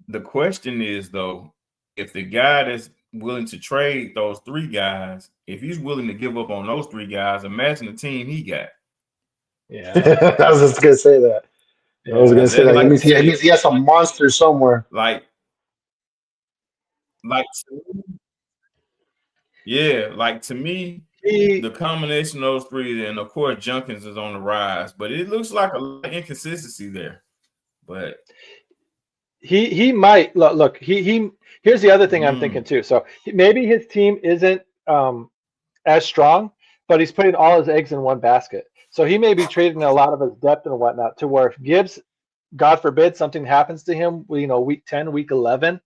[SPEAKER 5] The question is though, if the guy that's willing to trade those 3 guys, if he's willing to give up on those 3 guys, imagine the team he got.
[SPEAKER 1] Yeah,
[SPEAKER 2] I was just gonna say that. I was gonna say that.
[SPEAKER 5] Like
[SPEAKER 2] It means he has some monster somewhere.
[SPEAKER 5] Like to me, the combination of those 3, and of course Junkins is on the rise, but it looks like a lot of inconsistency there. But
[SPEAKER 1] he might look. He here's the other thing I'm thinking too. So maybe his team isn't as strong, but he's putting all his eggs in one basket. So he may be trading a lot of his depth and whatnot to where if Gibbs, God forbid, something happens to him, week 10, week 11,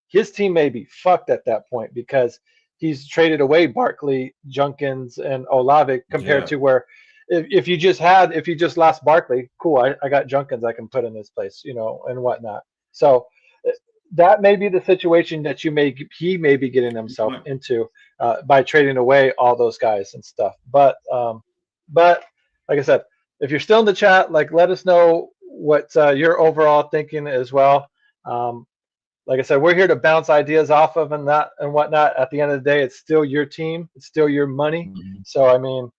[SPEAKER 1] his team may be fucked at that point because he's traded away Barkley, Junkins, and Olave compared to where if you just lost Barkley, cool, I got Junkins I can put in his place, and whatnot. So that may be the situation that he may be getting himself into by trading away all those guys and stuff. But like I said, if you're still in the chat, let us know what your overall thinking as well. Like I said, we're here to bounce ideas off of and whatnot. At the end of the day, it's still your team, it's still your money. So I mean,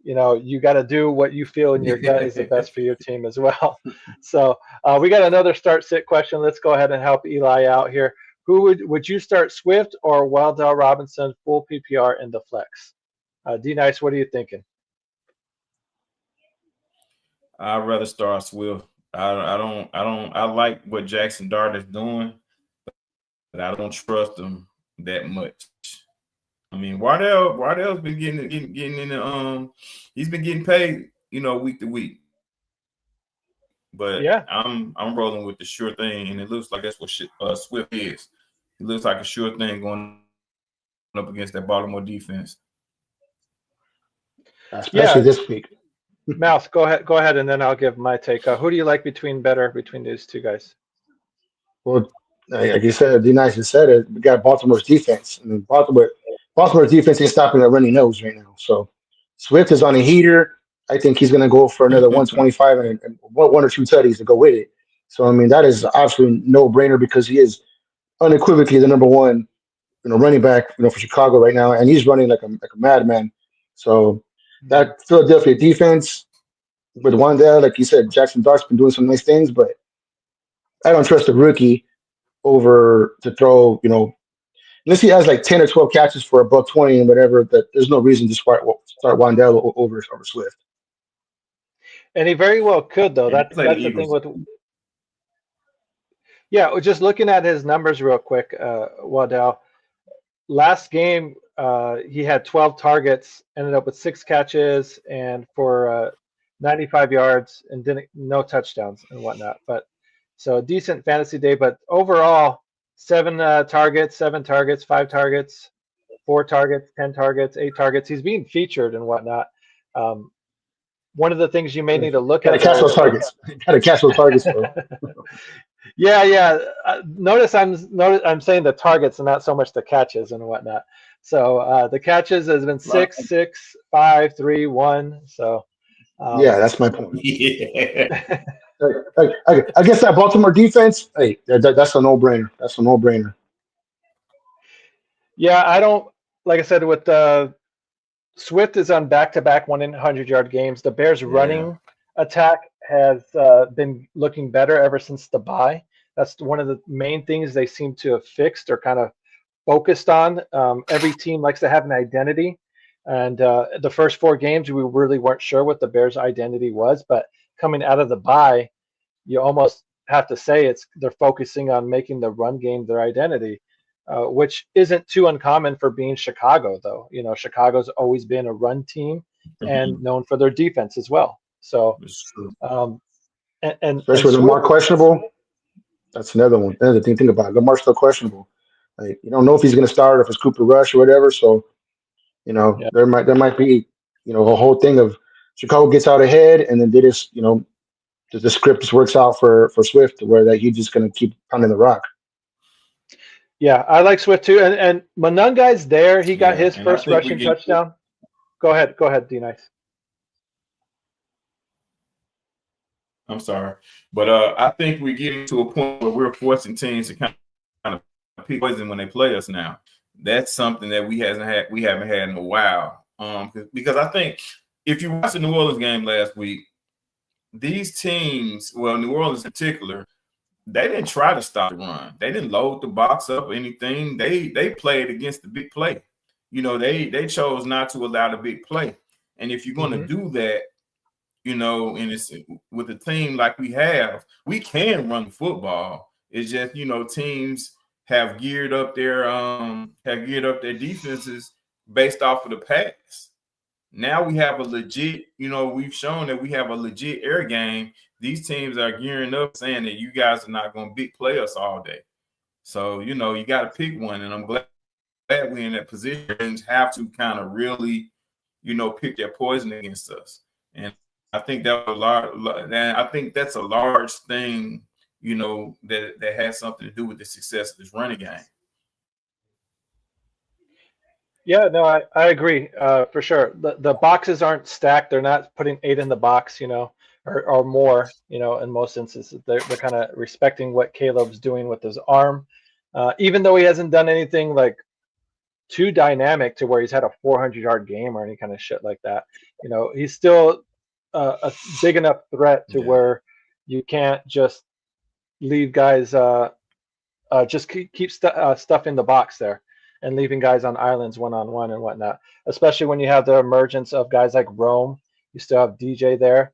[SPEAKER 1] you got to do what you feel in your gut is the best for your team as well. So we got another start-sit question. Let's go ahead and help Eli out here. Who would you start, Swift or Wildell Robinson, full PPR in the flex? D Nice, what are you thinking?
[SPEAKER 5] I'd rather start Swift. I like what Jackson Dart is doing, but I don't trust him that much. I mean, Wardell's been getting in the he's been getting paid, week to week. But I'm rolling with the sure thing, and it looks like that's what Swift is. It looks like a sure thing going up against that Baltimore defense,
[SPEAKER 2] especially this week.
[SPEAKER 1] Mouth, go ahead, and then I'll give my take. Who do you like between these 2 guys?
[SPEAKER 2] Well, like you said, D Nice has said it. We got Baltimore's defense. I mean, Baltimore's defense ain't stopping a runny nose right now. So Swift is on a heater. I think he's going to go for another 125 and 1 or 2 tutties to go with it. So I mean, that is absolutely no brainer because he is unequivocally the number 1, running back, for Chicago right now, and he's running like a madman. So that Philadelphia defense with Wandale, like you said, Jackson Dart's been doing some nice things, but I don't trust a rookie over to throw, unless he has like 10 or 12 catches for $120 and whatever, that there's no reason to start Wandell over Swift.
[SPEAKER 1] And he very well could, though.
[SPEAKER 5] And they
[SPEAKER 1] That's
[SPEAKER 5] play the
[SPEAKER 1] the thing
[SPEAKER 5] Eagles.
[SPEAKER 1] with. Yeah, just looking at his numbers real quick, Waddell. Last game, he had 12 targets, ended up with 6 catches and for 95 yards and no touchdowns and whatnot. But so a decent fantasy day. But overall, 7 targets, 5 targets, 4 targets, 10 targets, 8 targets. He's being featured and whatnot. One of the things you may need to look
[SPEAKER 2] Gotta
[SPEAKER 1] at.
[SPEAKER 2] catch those targets. Gotta catch those targets, bro.
[SPEAKER 1] Yeah. Notice I'm saying the targets and not so much the catches and whatnot. So the catches has been 6, 6, 5, 3, 1. So
[SPEAKER 2] yeah, that's my point.
[SPEAKER 5] Yeah.
[SPEAKER 2] I guess that Baltimore defense, hey, that's a no-brainer. That's a no-brainer.
[SPEAKER 1] Yeah, I don't, like I said, with Swift is on back-to-back 100-yard games. The Bears' running attack has been looking better ever since the bye. That's one of the main things they seem to have fixed or kind of focused on. Every team likes to have an identity. And the first 4 games, we really weren't sure what the Bears' identity was. But coming out of the bye, you almost have to say they're focusing on making the run game their identity. Which isn't too uncommon for being Chicago, though. You know, Chicago's always been a run team and known for their defense as well. So,
[SPEAKER 5] It's true.
[SPEAKER 1] and
[SPEAKER 2] Especially with Lamar questionable, that's another one. Another thing to think about. Lamar's still questionable. Like, you don't know if he's going to start, or if it's Cooper Rush or whatever. So,
[SPEAKER 1] yeah.
[SPEAKER 2] there might be, a whole thing of Chicago gets out ahead, and then they just, the script just works out for Swift, where that he's just going to keep pounding the rock.
[SPEAKER 1] Yeah, I like Swift too. And Monungai's there. He got his
[SPEAKER 5] and
[SPEAKER 1] first rushing touchdown. Go ahead, D Nice.
[SPEAKER 5] I'm sorry, but I think we're getting to a point where we're forcing teams to kind of pick poison when they play us now. That's something that we haven't had in a while. Because I think if you watch the New Orleans game last week, these teams, well, New Orleans in particular, they didn't try to stop the run. They didn't load the box up or anything. They played against the big play. They chose not to allow the big play. And if you're going to do that, and it's with a team like we can run football. It's just, teams have geared up their defenses based off of the pass. Now we have a legit, we've shown that we have a legit air game. These teams are gearing up saying that you guys are not going to big play us all day. So, you got to pick one. And I'm glad we're in that position and have to kind of really, pick their poison against us. And I think that's a large thing, that has something to do with the success of this running game.
[SPEAKER 1] Yeah, no, I agree for sure. The boxes aren't stacked. They're not putting 8 in the box, or more, in most instances. They're kind of respecting what Caleb's doing with his arm. Even though he hasn't done anything like too dynamic to where he's had a 400-yard game or any kind of shit like that. He's still a big enough threat to where you can't just leave guys just keep stuff in the box there and leaving guys on islands one-on-one and whatnot, especially when you have the emergence of guys like Rome. You still have DJ there.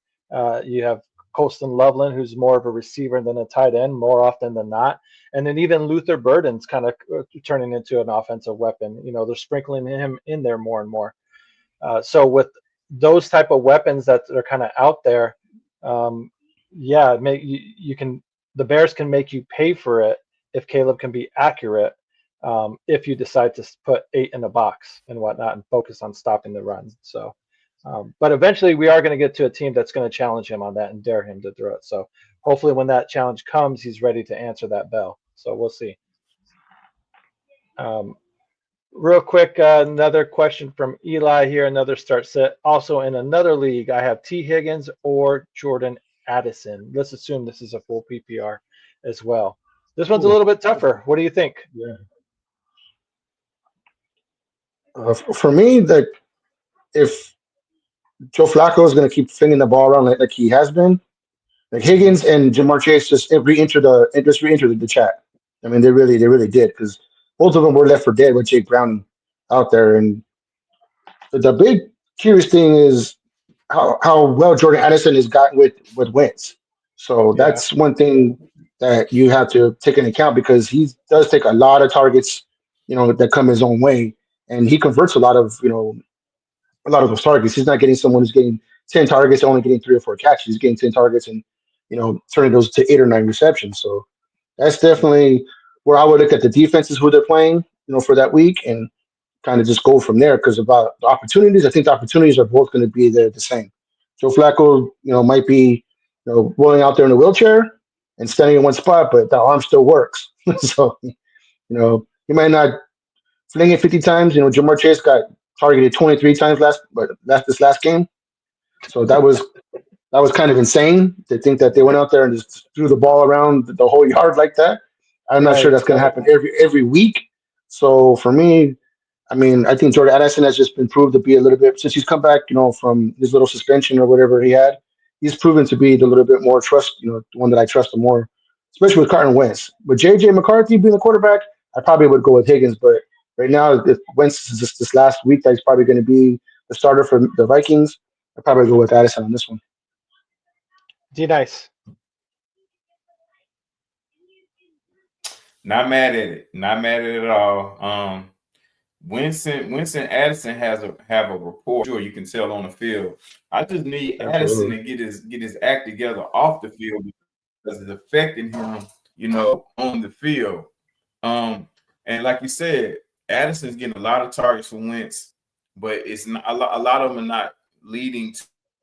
[SPEAKER 1] You have Colston Loveland, who's more of a receiver than a tight end more often than not. And then even Luther Burden's kind of turning into an offensive weapon. They're sprinkling him in there more and more. So with those type of weapons that are kind of out there, the Bears can make you pay for it if Caleb can be accurate. If you decide to put 8 in the box and whatnot and focus on stopping the run. So, but eventually we are going to get to a team that's going to challenge him on that and dare him to throw it. So hopefully when that challenge comes, he's ready to answer that bell. So we'll see. Real quick, another question from Eli here, another start set. Also in another league, I have T. Higgins or Jordan Addison. Let's assume this is a full PPR as well. This one's a little bit tougher. What do you think?
[SPEAKER 2] Yeah. For me, if Joe Flacco is going to keep flinging the ball around like he has been, like Higgins and Jamar Chase just re-entered the chat. I mean, they really did, because both of them were left for dead with Jake Brown out there. And the big curious thing is how well Jordan Addison has gotten with Wentz. So
[SPEAKER 1] Yeah.
[SPEAKER 2] that's one thing that you have to take into account because he does take a lot of targets, that come his own way, and he converts a lot of those targets. He's not getting someone who's getting 10 targets, only getting 3 or 4 catches. He's getting 10 targets and turning those to 8 or 9 receptions. So that's definitely where I would look at the defenses who they're playing, for that week, and kind of just go from there. Because about the opportunities, I think the opportunities are both going to be the same. Joe Flacco, might be, rolling out there in a wheelchair and standing in one spot, but the arm still works. So, he might not fling it 50 times. Jamar Chase got targeted 23 times this last game. So that was kind of insane to think that they went out there and just threw the ball around the whole yard like that. I'm not sure that's going to happen every week. So for me, I mean, I think Jordan Addison has just been proved to be a little bit since he's come back, from his little suspension or whatever he had. He's proven to be the little bit more the one that I trust the more, especially with Carson Wentz. With JJ McCarthy being the quarterback, I probably would go with Higgins. But right now, if Wentz is just this last week that he's probably going to be the starter for the Vikings, I'd probably go with Addison on this one.
[SPEAKER 1] D-Nice.
[SPEAKER 5] Not mad at it. Not mad at it at all. Winston Addison have a rapport. Sure, you can tell on the field. I just need Addison to get his act together off the field because it's affecting him, on the field. And like you said, Addison's getting a lot of targets for Wentz, but it's not a lot of them are not leading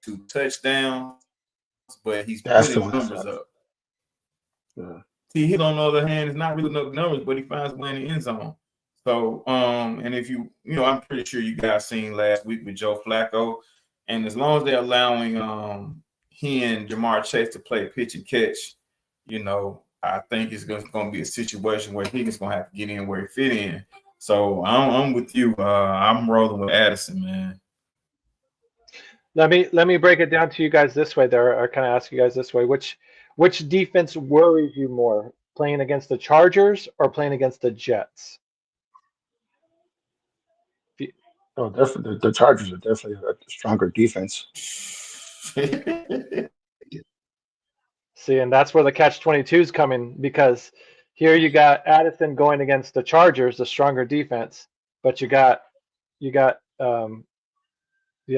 [SPEAKER 5] to touchdowns. But he's putting numbers up. Yeah. T. Higgins, on the other hand, is not really enough numbers, but he finds one in the end zone. So, and if I'm pretty sure you guys seen last week with Joe Flacco, and as long as they're allowing he and Jamar Chase to play pitch and catch, I think it's going to be a situation where Higgins going to have to get in where he fit in. So I'm with you. I'm rolling with Addison, man.
[SPEAKER 1] Let me break it down to you guys this way. Or kind of ask you guys this way: which defense worries you more, playing against the Chargers or playing against the Jets?
[SPEAKER 2] Oh, definitely. The Chargers are definitely a stronger defense.
[SPEAKER 1] See, and that's where the catch-22 is coming, because here you got Addison going against the Chargers, the stronger defense, but you got the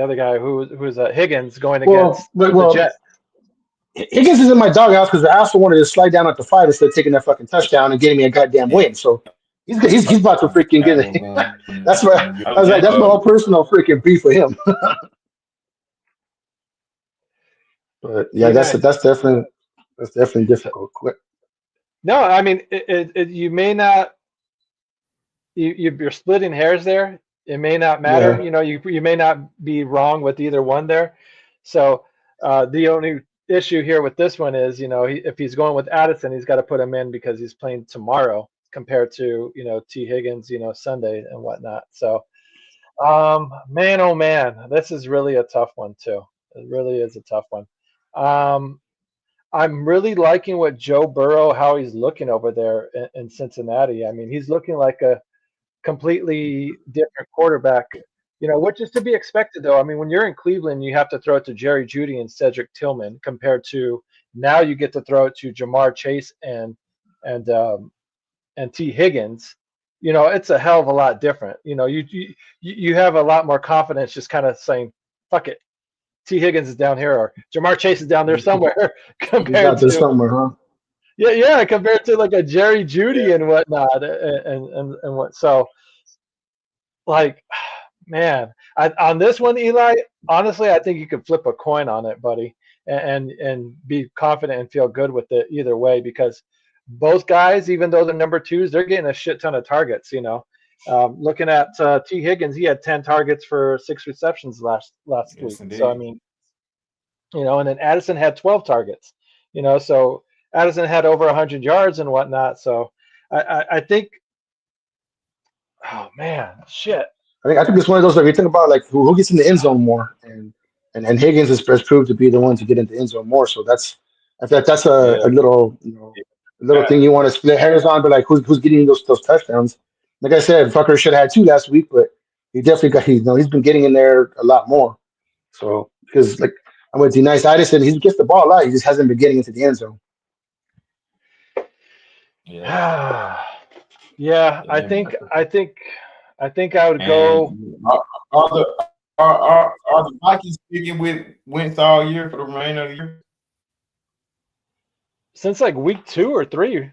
[SPEAKER 1] other guy who's Higgins going against the Jets.
[SPEAKER 2] Higgins is in my doghouse because I also wanted to slide down at the 5 instead of taking that fucking touchdown and getting me a goddamn win. So he's about to freaking get it. That's my whole personal freaking beef with him. But yeah, that's definitely difficult.
[SPEAKER 1] No, I mean you may not. You're splitting hairs there. It may not matter. Yeah. You may not be wrong with either one there. So the only issue here with this one is, if he's going with Addison, he's got to put him in because he's playing tomorrow compared to, T. Higgins, Sunday and whatnot. So, man, oh man, this is really a tough one too. It really is a tough one. I'm really liking what Joe Burrow, how he's looking over there in Cincinnati. I mean, he's looking like a completely different quarterback, which is to be expected though. I mean, when you're in Cleveland, you have to throw it to Jerry Jeudy and Cedric Tillman compared to now you get to throw it to Jamar Chase and T. Higgins. It's a hell of a lot different. You have a lot more confidence just kind of saying, fuck it. T. Higgins is down here or Jamar Chase is down there somewhere compared to somewhere, huh? Yeah, compared to like a Jerry Jeudy and whatnot, and what. So, like, man, on this one, Eli, honestly, I think you could flip a coin on it, buddy, and be confident and feel good with it either way, because both guys, even though they're number twos, they're getting a shit ton of targets. Looking at T. Higgins, he had 10 targets for 6 receptions last week. Indeed. So I mean, and then Addison had 12 targets. So Addison had over 100 yards and whatnot. So I think, oh man, shit.
[SPEAKER 2] I think it's one of those, like, you think about like who gets in the end zone more, and Higgins has proved to be the one to get into the end zone more. So that's a little thing you want to split hairs on, but like who's getting those touchdowns. like I said, Fucker should have had 2 last week, but he definitely got he's been getting in there a lot more. So because like I'm with D Nice Addison, he gets the ball a lot. He just hasn't been getting into the end zone.
[SPEAKER 5] Yeah.
[SPEAKER 1] Yeah, I think I would go.
[SPEAKER 5] And are the Vikings sticking with Wentz all year for the remainder of the year?
[SPEAKER 1] Since like week 2 or 3.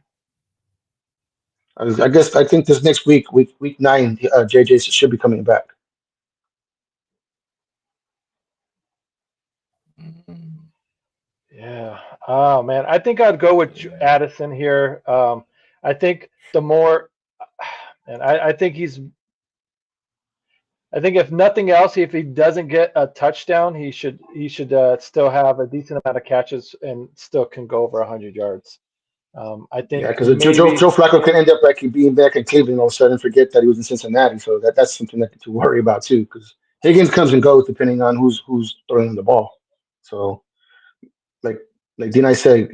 [SPEAKER 2] I think this next week 9, JJ should be coming back.
[SPEAKER 1] Yeah. Oh man, I think I'd go with Addison here. I think the more, and I think I think if nothing else, if he doesn't get a touchdown, he should still have a decent amount of catches and still can go over 100 yards. I
[SPEAKER 2] Yeah,
[SPEAKER 1] think
[SPEAKER 2] because
[SPEAKER 1] maybe.
[SPEAKER 2] Joe Flacco can end up like being back in Cleveland all of a sudden, forget that he was in Cincinnati. So that's something to worry about too. Because Higgins comes and goes depending on who's throwing him the ball. So like Dina said,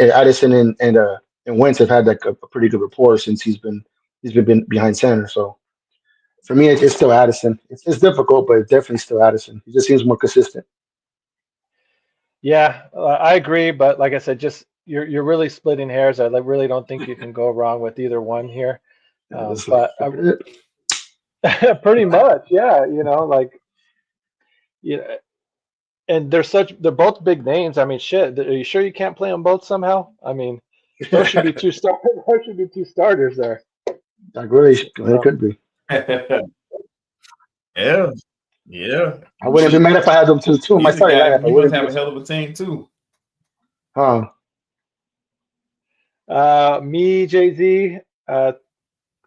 [SPEAKER 2] Addison and Wentz have had like a pretty good rapport since he's been behind center. So for me, it's still Addison. It's difficult, but it's definitely still Addison. He just seems more consistent.
[SPEAKER 1] Yeah, I agree, but like I said, just you're really splitting hairs. I really don't think you can go wrong with either one here.
[SPEAKER 2] It's like,
[SPEAKER 1] But pretty much, yeah. Like yeah, and they're both big names. I mean, shit. Are you sure you can't play them both somehow? I mean, those should be two start. Those should be two starters there.
[SPEAKER 2] like really, it could be.
[SPEAKER 5] Yeah. Yeah.
[SPEAKER 2] I wouldn't be mad if I had them two in my starting lineup. I
[SPEAKER 5] You must
[SPEAKER 2] wouldn't.
[SPEAKER 5] have a hell of a team too.
[SPEAKER 1] Me, Jay Z.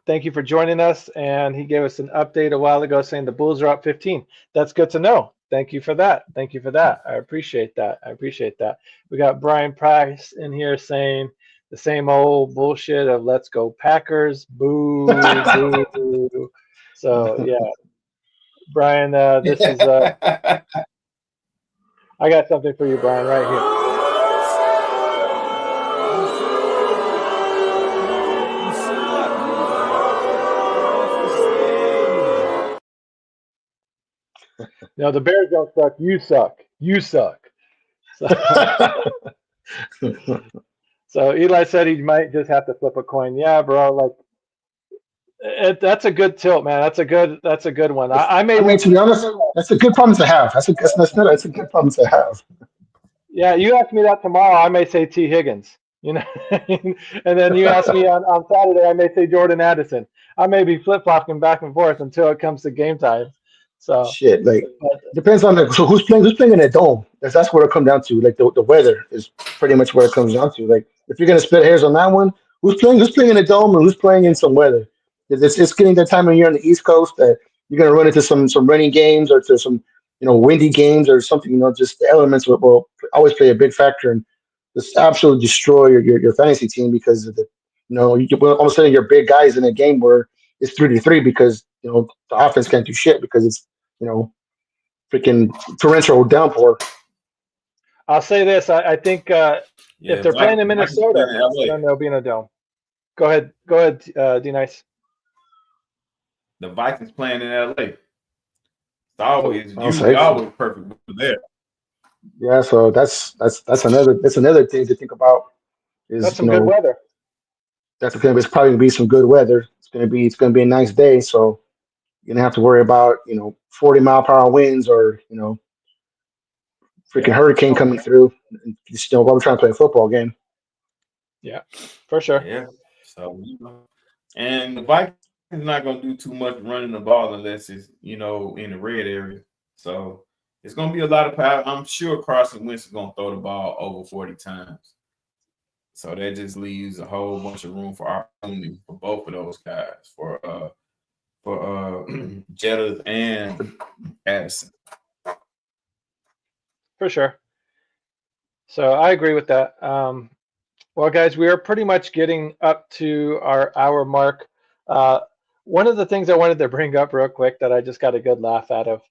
[SPEAKER 1] Thank you for joining us. And he gave us an update a while ago saying the Bulls are up 15. That's good to know. Thank you for that. Thank you for that. I appreciate that. We got Brian Price in here saying the same old bullshit of let's go Packers. Boo, boo. So, yeah. Brian, this is I got something for you, Brian, right here. No, the Bears don't suck. You suck. You suck. So Eli said he might just have to flip a coin. Yeah, bro. Like that's a good tilt, man. That's a good one. I
[SPEAKER 2] mean, to be honest, that's a good problem to have. That's a good problem to have.
[SPEAKER 1] Yeah, you ask me that tomorrow, I may say T. Higgins. And then you ask me on Saturday, I may say Jordan Addison. I may be flip flopping back and forth until it comes to game time. So
[SPEAKER 2] shit, like depends on who's playing in a dome. That's what it comes down to. Like the weather is pretty much what it comes down to. Like if you're gonna split hairs on that one, who's playing in a dome and who's playing in some weather? It's getting that time of year on the East Coast that you're gonna run into some raining games or to some windy games or something. Just the elements will always play a big factor and just absolutely destroy your fantasy team because of all of a sudden your big guys in a game where it's 3-3 because the offense can't do shit because it's freaking torrential downpour.
[SPEAKER 1] I'll say this: I think if they're playing in Minnesota, then they'll be in a dome. Go ahead, D Nice.
[SPEAKER 5] The Vikings playing in LA. It's always always perfect there.
[SPEAKER 2] Yeah, so that's another thing to think about.
[SPEAKER 1] That's some good weather.
[SPEAKER 2] It's probably gonna be some good weather. It's gonna be a nice day, so you're gonna have to worry about 40-mile-per-hour winds or freaking hurricane coming through. While we're trying to play a football game.
[SPEAKER 1] Yeah, for sure.
[SPEAKER 5] Yeah. So and the Vikings not gonna do too much running the ball unless it's in the red area. So it's gonna be a lot of power. I'm sure Carson Wentz is gonna throw the ball over 40 times. So that just leaves a whole bunch of room for opportunity for both of those guys, for Jetta and Addison.
[SPEAKER 1] For sure. So I agree with that. Well, guys, we are pretty much getting up to our hour mark. One of the things I wanted to bring up real quick that I just got a good laugh out of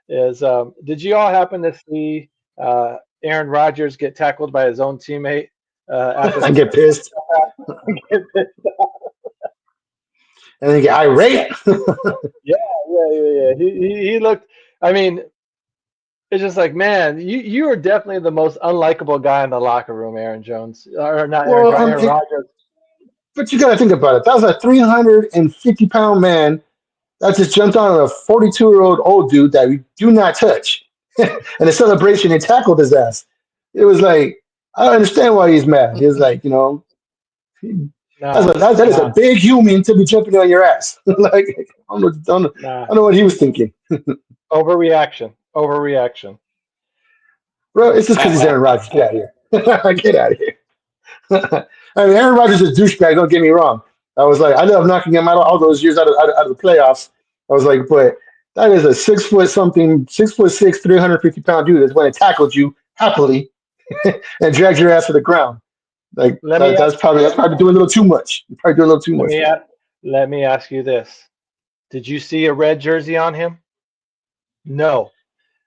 [SPEAKER 1] is, did you all happen to see Aaron Rodgers get tackled by his own teammate?
[SPEAKER 2] I get pissed. and then get irate.
[SPEAKER 1] Yeah. He looked. I mean, it's just like, man, you are definitely the most unlikable guy in the locker room, Aaron Jones, or not Aaron
[SPEAKER 2] Well,
[SPEAKER 1] Jones, Aaron Rodgers.
[SPEAKER 2] but you got to think about it. That was a 350-pound man that just jumped on a 42-year-old old dude that we do not touch. And the celebration, they tackled his ass. It was like, I don't understand why he's mad. He was like,
[SPEAKER 1] Nah,
[SPEAKER 2] that is a big human to be jumping on your ass. Like, I don't know what he was thinking.
[SPEAKER 1] Overreaction.
[SPEAKER 2] Bro, it's just because he's Aaron Rodgers. Get out of here. Get out of here. I mean, Aaron Rodgers is a douchebag. Don't get me wrong. I was like, I love knocking him out all those years out of the playoffs. I was like, but that is a 6'6", 350-pound dude that's when it tackled you happily and dragged your ass to the ground. Like that's probably doing a little too much. You're probably doing a little too much.
[SPEAKER 1] Let me ask you this: did you see a red jersey on him? No.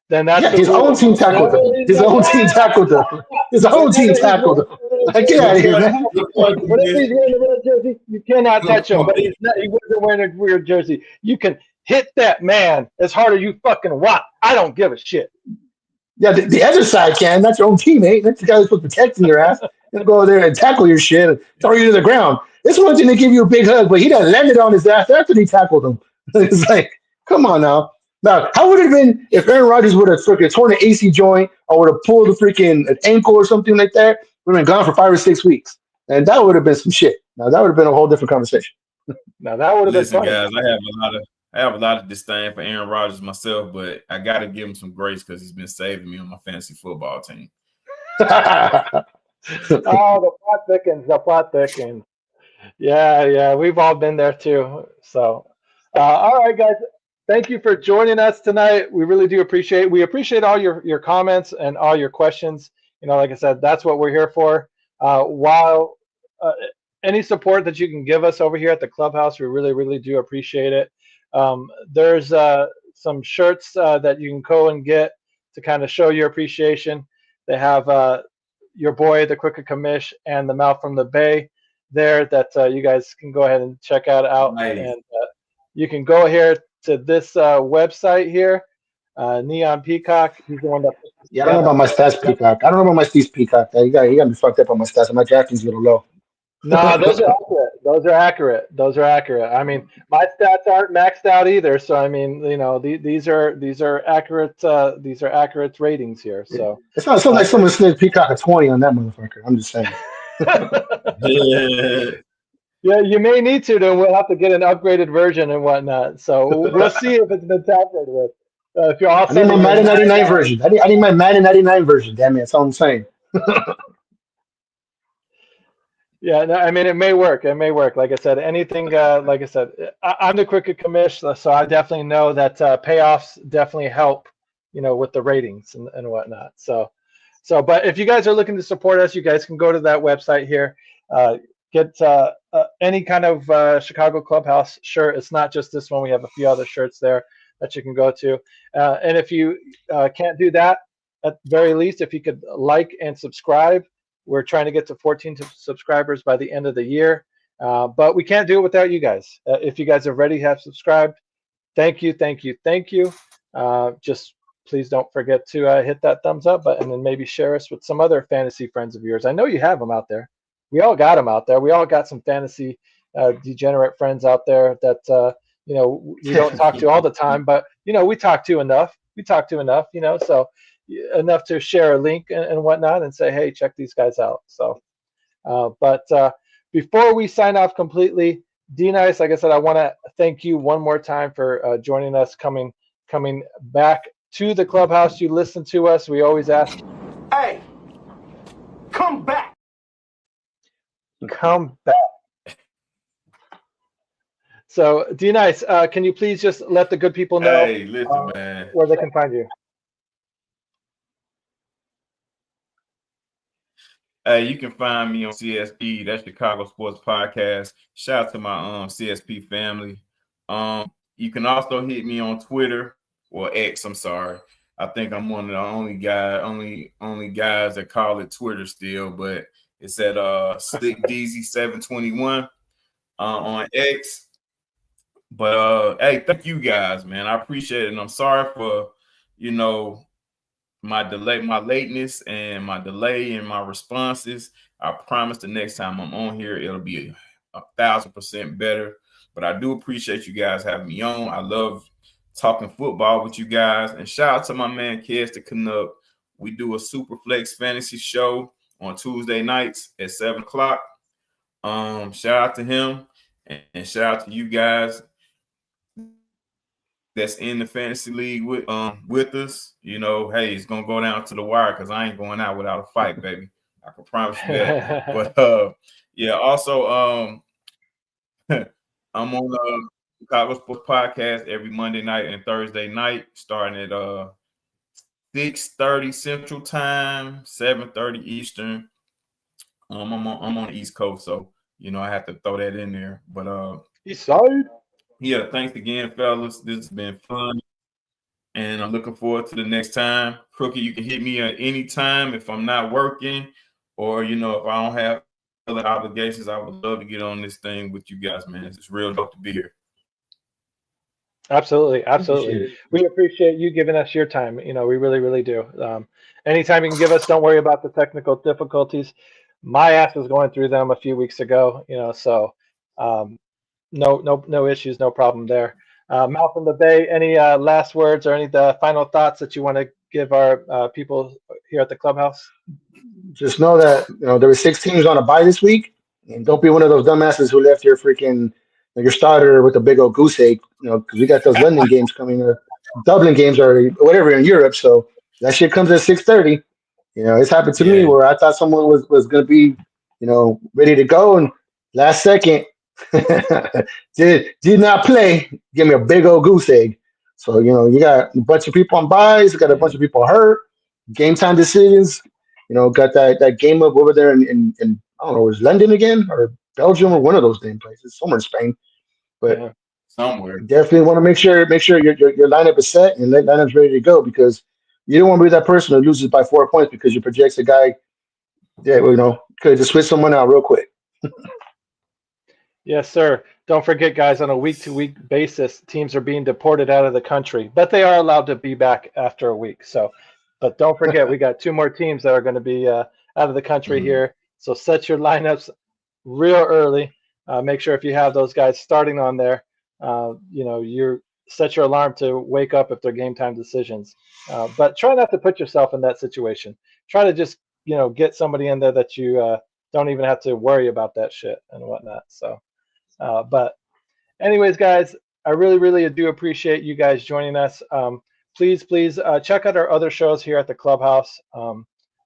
[SPEAKER 1] Then that's
[SPEAKER 2] his own team tackled him. His own team tackled him. His own team tackled him. Like, get out of here, man.
[SPEAKER 1] What if he's wearing a red jersey? You cannot touch him, but he wasn't wearing a weird jersey. You can hit that man as hard as you fucking want. I don't give a shit.
[SPEAKER 2] Yeah, the other side can. That's your own teammate. That's the guy who's supposed to protect your ass. He'll go over there and tackle your shit and throw you to the ground. This one didn't give you a big hug, but he done landed on his ass after he tackled him. It's like, come on now. Now, how would it have been if Aaron Rodgers would have freaking torn an AC joint or would have pulled a freaking ankle or something like that? Would have been gone for 5 or 6 weeks. And that would have been some shit. Now, that would have been a whole different conversation.
[SPEAKER 1] Now, that would have been funny.
[SPEAKER 5] Guys, I have a lot of disdain for Aaron Rodgers myself, but I got to give him some grace because he's been saving me on my fantasy football team.
[SPEAKER 1] The plot thickens. Yeah, we've all been there too. So, all right, guys, thank you for joining us tonight. We really do appreciate. We appreciate all your comments and all your questions. Like I said, that's what we're here for. While any support that you can give us over here at the clubhouse, we really, really do appreciate it. There's some shirts that you can go and get to kind of show your appreciation. They have your boy, the Quicker Commish, and the Mouth from the Bay there that you guys can go ahead and check out.
[SPEAKER 5] Nice.
[SPEAKER 1] And you can go here to this website here, Neon Peacock. He's the one that.
[SPEAKER 2] Yeah, I don't know about my stats, Peacock. I don't know about my Steve's Peacock. You got me fucked up on my stats. My drafting's a little low.
[SPEAKER 1] No, those are accurate. I mean, my stats aren't maxed out either. So I mean, these are accurate ratings here. So
[SPEAKER 2] it's not like someone said Peacock a 20 on that motherfucker. I'm just saying.
[SPEAKER 1] Yeah, you may need to. Then we'll have to get an upgraded version and whatnot. So we'll see if it's been tampered with. If you're all
[SPEAKER 2] I need my Madden 99 version. I need my Madden 99 version. Damn it, that's all I'm saying.
[SPEAKER 1] Yeah, no, I mean, it may work. Like I said, anything. Like I said, I'm the Quicker Commish, so I definitely know that payoffs definitely help. With the ratings and whatnot. So, but if you guys are looking to support us, you guys can go to that website here. Get any kind of Chicago Clubhouse shirt. It's not just this one. We have a few other shirts there that you can go to. And if you can't do that, at the very least, if you could like and subscribe. We're trying to get to 14 subscribers by the end of the year. But we can't do it without you guys. If you guys already have subscribed, thank you. Just please don't forget to hit that thumbs up button and maybe share us with some other fantasy friends of yours. I know you have them out there. We all got them out there. We all got some fantasy degenerate friends out there that we don't talk to all the time, but we talk to enough. So enough to share a link and whatnot and say, hey, check these guys out. So, but before we sign off completely, D-Nice, like I said, I want to thank you one more time for joining us, coming back to the clubhouse. You listen to us. We always ask,
[SPEAKER 4] Hey, come back.
[SPEAKER 1] Come back. So, D-Nice, can you please just let the good people know
[SPEAKER 5] Hey, listen, man.
[SPEAKER 1] where they can find you?
[SPEAKER 5] Hey, you can find me on CSP. That's Chicago Sports Podcast. Shout out to my CSP family. You can also hit me on Twitter or X. I'm sorry. I think I'm one of the only guys that call it Twitter still, but it's at Slick DZ721 on X. But hey, thank you guys, man. I appreciate it. And I'm sorry for, my lateness and my delay in my responses. I promise the next time I'm on here, it'll be 1,000% better. But I do appreciate you guys having me on. I love talking football with you guys. And shout out to my man Kes the Canuck. We do a super flex fantasy show on Tuesday nights at 7 o'clock. Shout out to him and shout out to you guys that's in the fantasy league with us. Hey, it's gonna go down to the wire because I ain't going out without a fight, baby. I can promise you that. But yeah, also I'm on the Chicago Sports Podcast every Monday night and Thursday night, starting at 6:30 Central Time, 7:30 Eastern. I'm on the East Coast, so I have to throw that in there. But
[SPEAKER 1] East side.
[SPEAKER 5] Yeah, thanks again, fellas. This has been fun, and I'm looking forward to the next time. Crookie, you can hit me at any time if I'm not working, or if I don't have other obligations. I would love to get on this thing with you guys, man. It's real dope to be here.
[SPEAKER 1] Absolutely. We appreciate you giving us your time. We really, really do. Anytime you can give us, don't worry about the technical difficulties. My ass was going through them a few weeks ago, so no issues, no problem there. Mouth in the Bay, any last words or any final thoughts that you want to give our people here at the clubhouse?
[SPEAKER 2] Just know that there were 6 teams on a bye this week, and don't be one of those dumbasses who left your freaking your starter with a big old goose egg. Because we got those London games coming, Dublin games or whatever in Europe. So that shit comes at 6:30. It's happened to me where I thought someone was going to be, ready to go, and last second did not play. Give me a big old goose egg. So you got a bunch of people on buys, you got a bunch of people hurt, game time decisions. Got that game up over there in I don't know, was London again or Belgium or one of those damn places, somewhere in Spain. But
[SPEAKER 5] somewhere,
[SPEAKER 2] definitely want to make sure your lineup is set and that lineup's ready to go, because you don't want to be that person who loses by 4 points because you project a guy that could just switch someone out real quick.
[SPEAKER 1] Yes, sir. Don't forget, guys, on a week-to-week basis, teams are being deported out of the country, but they are allowed to be back after a week. But don't forget, we got 2 more teams that are going to be out of the country here. So set your lineups real early. Make sure if you have those guys starting on there, you set your alarm to wake up if they're game time decisions. But try not to put yourself in that situation. Try to just get somebody in there that you don't even have to worry about that shit and whatnot. So, but anyways, guys, I really, really do appreciate you guys joining us. Please check out our other shows here at the clubhouse.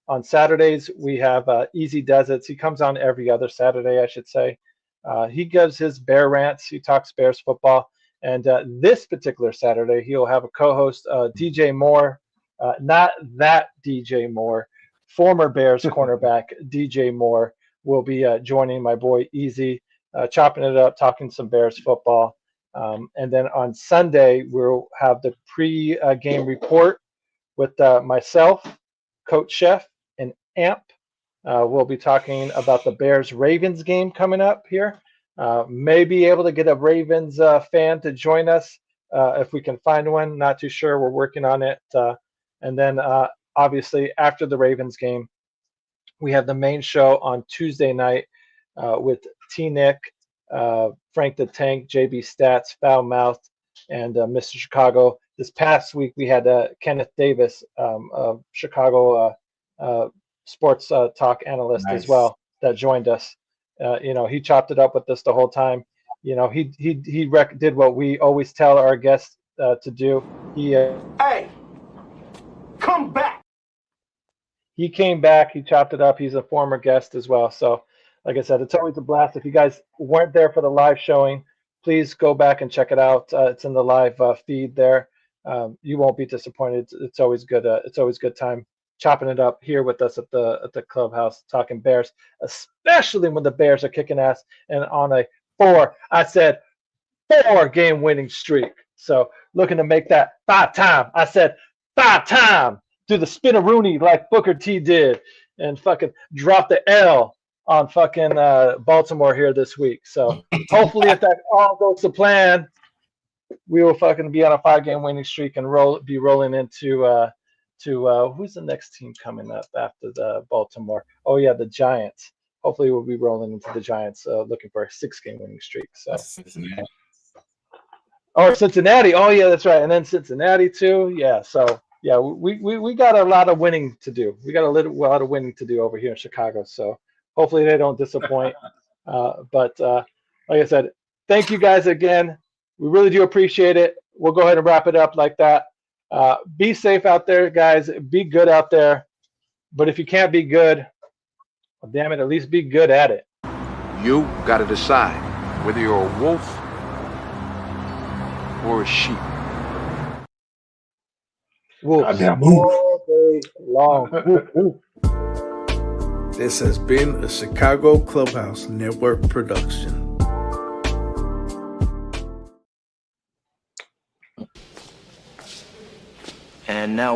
[SPEAKER 1] On Saturdays, we have Easy Does It. He comes on every other Saturday, I should say. He gives his Bear rants. He talks Bears football. And this particular Saturday, he'll have a co-host, DJ Moore, not that DJ Moore, former Bears cornerback DJ Moore will be joining my boy Easy, chopping it up, talking some Bears football. And then on Sunday, we'll have the pre-game report with myself, Coach Chef, and Amp. We'll be talking about the Bears-Ravens game coming up here. May be able to get a Ravens fan to join us if we can find one. Not too sure. We're working on it. And then obviously after the Ravens game, we have the main show on Tuesday night with T-Nick, Frank the Tank, JB Stats, Foul Mouth, and Mr. Chicago. This past week, we had Kenneth Davis, of Chicago sports talk analyst as well, that joined us. He chopped it up with us the whole time. He did what we always tell our guests to do.
[SPEAKER 4] Hey, come back.
[SPEAKER 1] He came back. He chopped it up. He's a former guest as well. So, like I said, it's always a blast. If you guys weren't there for the live showing, please go back and check it out. It's in the live feed there. You won't be disappointed. It's always good. It's always good time chopping it up here with us at the clubhouse, talking Bears, especially when the Bears are kicking ass and on a 4-game winning streak. So looking to make that 5-time. I said 5-time. Do the spin-a-rooney like Booker T did and fucking drop the L on fucking Baltimore here this week. So hopefully if that all goes to plan, we will fucking be on a 5-game winning streak and be rolling into who's the next team coming up after the Baltimore? Oh yeah, the Giants. Hopefully we'll be rolling into the Giants, looking for a 6-game winning streak. So
[SPEAKER 5] Cincinnati.
[SPEAKER 1] or Cincinnati. Oh yeah, that's right. And then Cincinnati too. Yeah. So yeah, we got a lot of winning to do. We got a lot of winning to do over here in Chicago. So hopefully they don't disappoint. But like I said, thank you guys again. We really do appreciate it. We'll go ahead and wrap it up like that. Be safe out there, guys. Be good out there. But if you can't be good, well, damn it, at least be good at it.
[SPEAKER 6] You got to decide whether you're a wolf or a sheep.
[SPEAKER 1] Wolves.
[SPEAKER 2] Goddamn wolf.
[SPEAKER 1] All day long.
[SPEAKER 7] This has been a Chicago Clubhouse Network production.
[SPEAKER 3] And now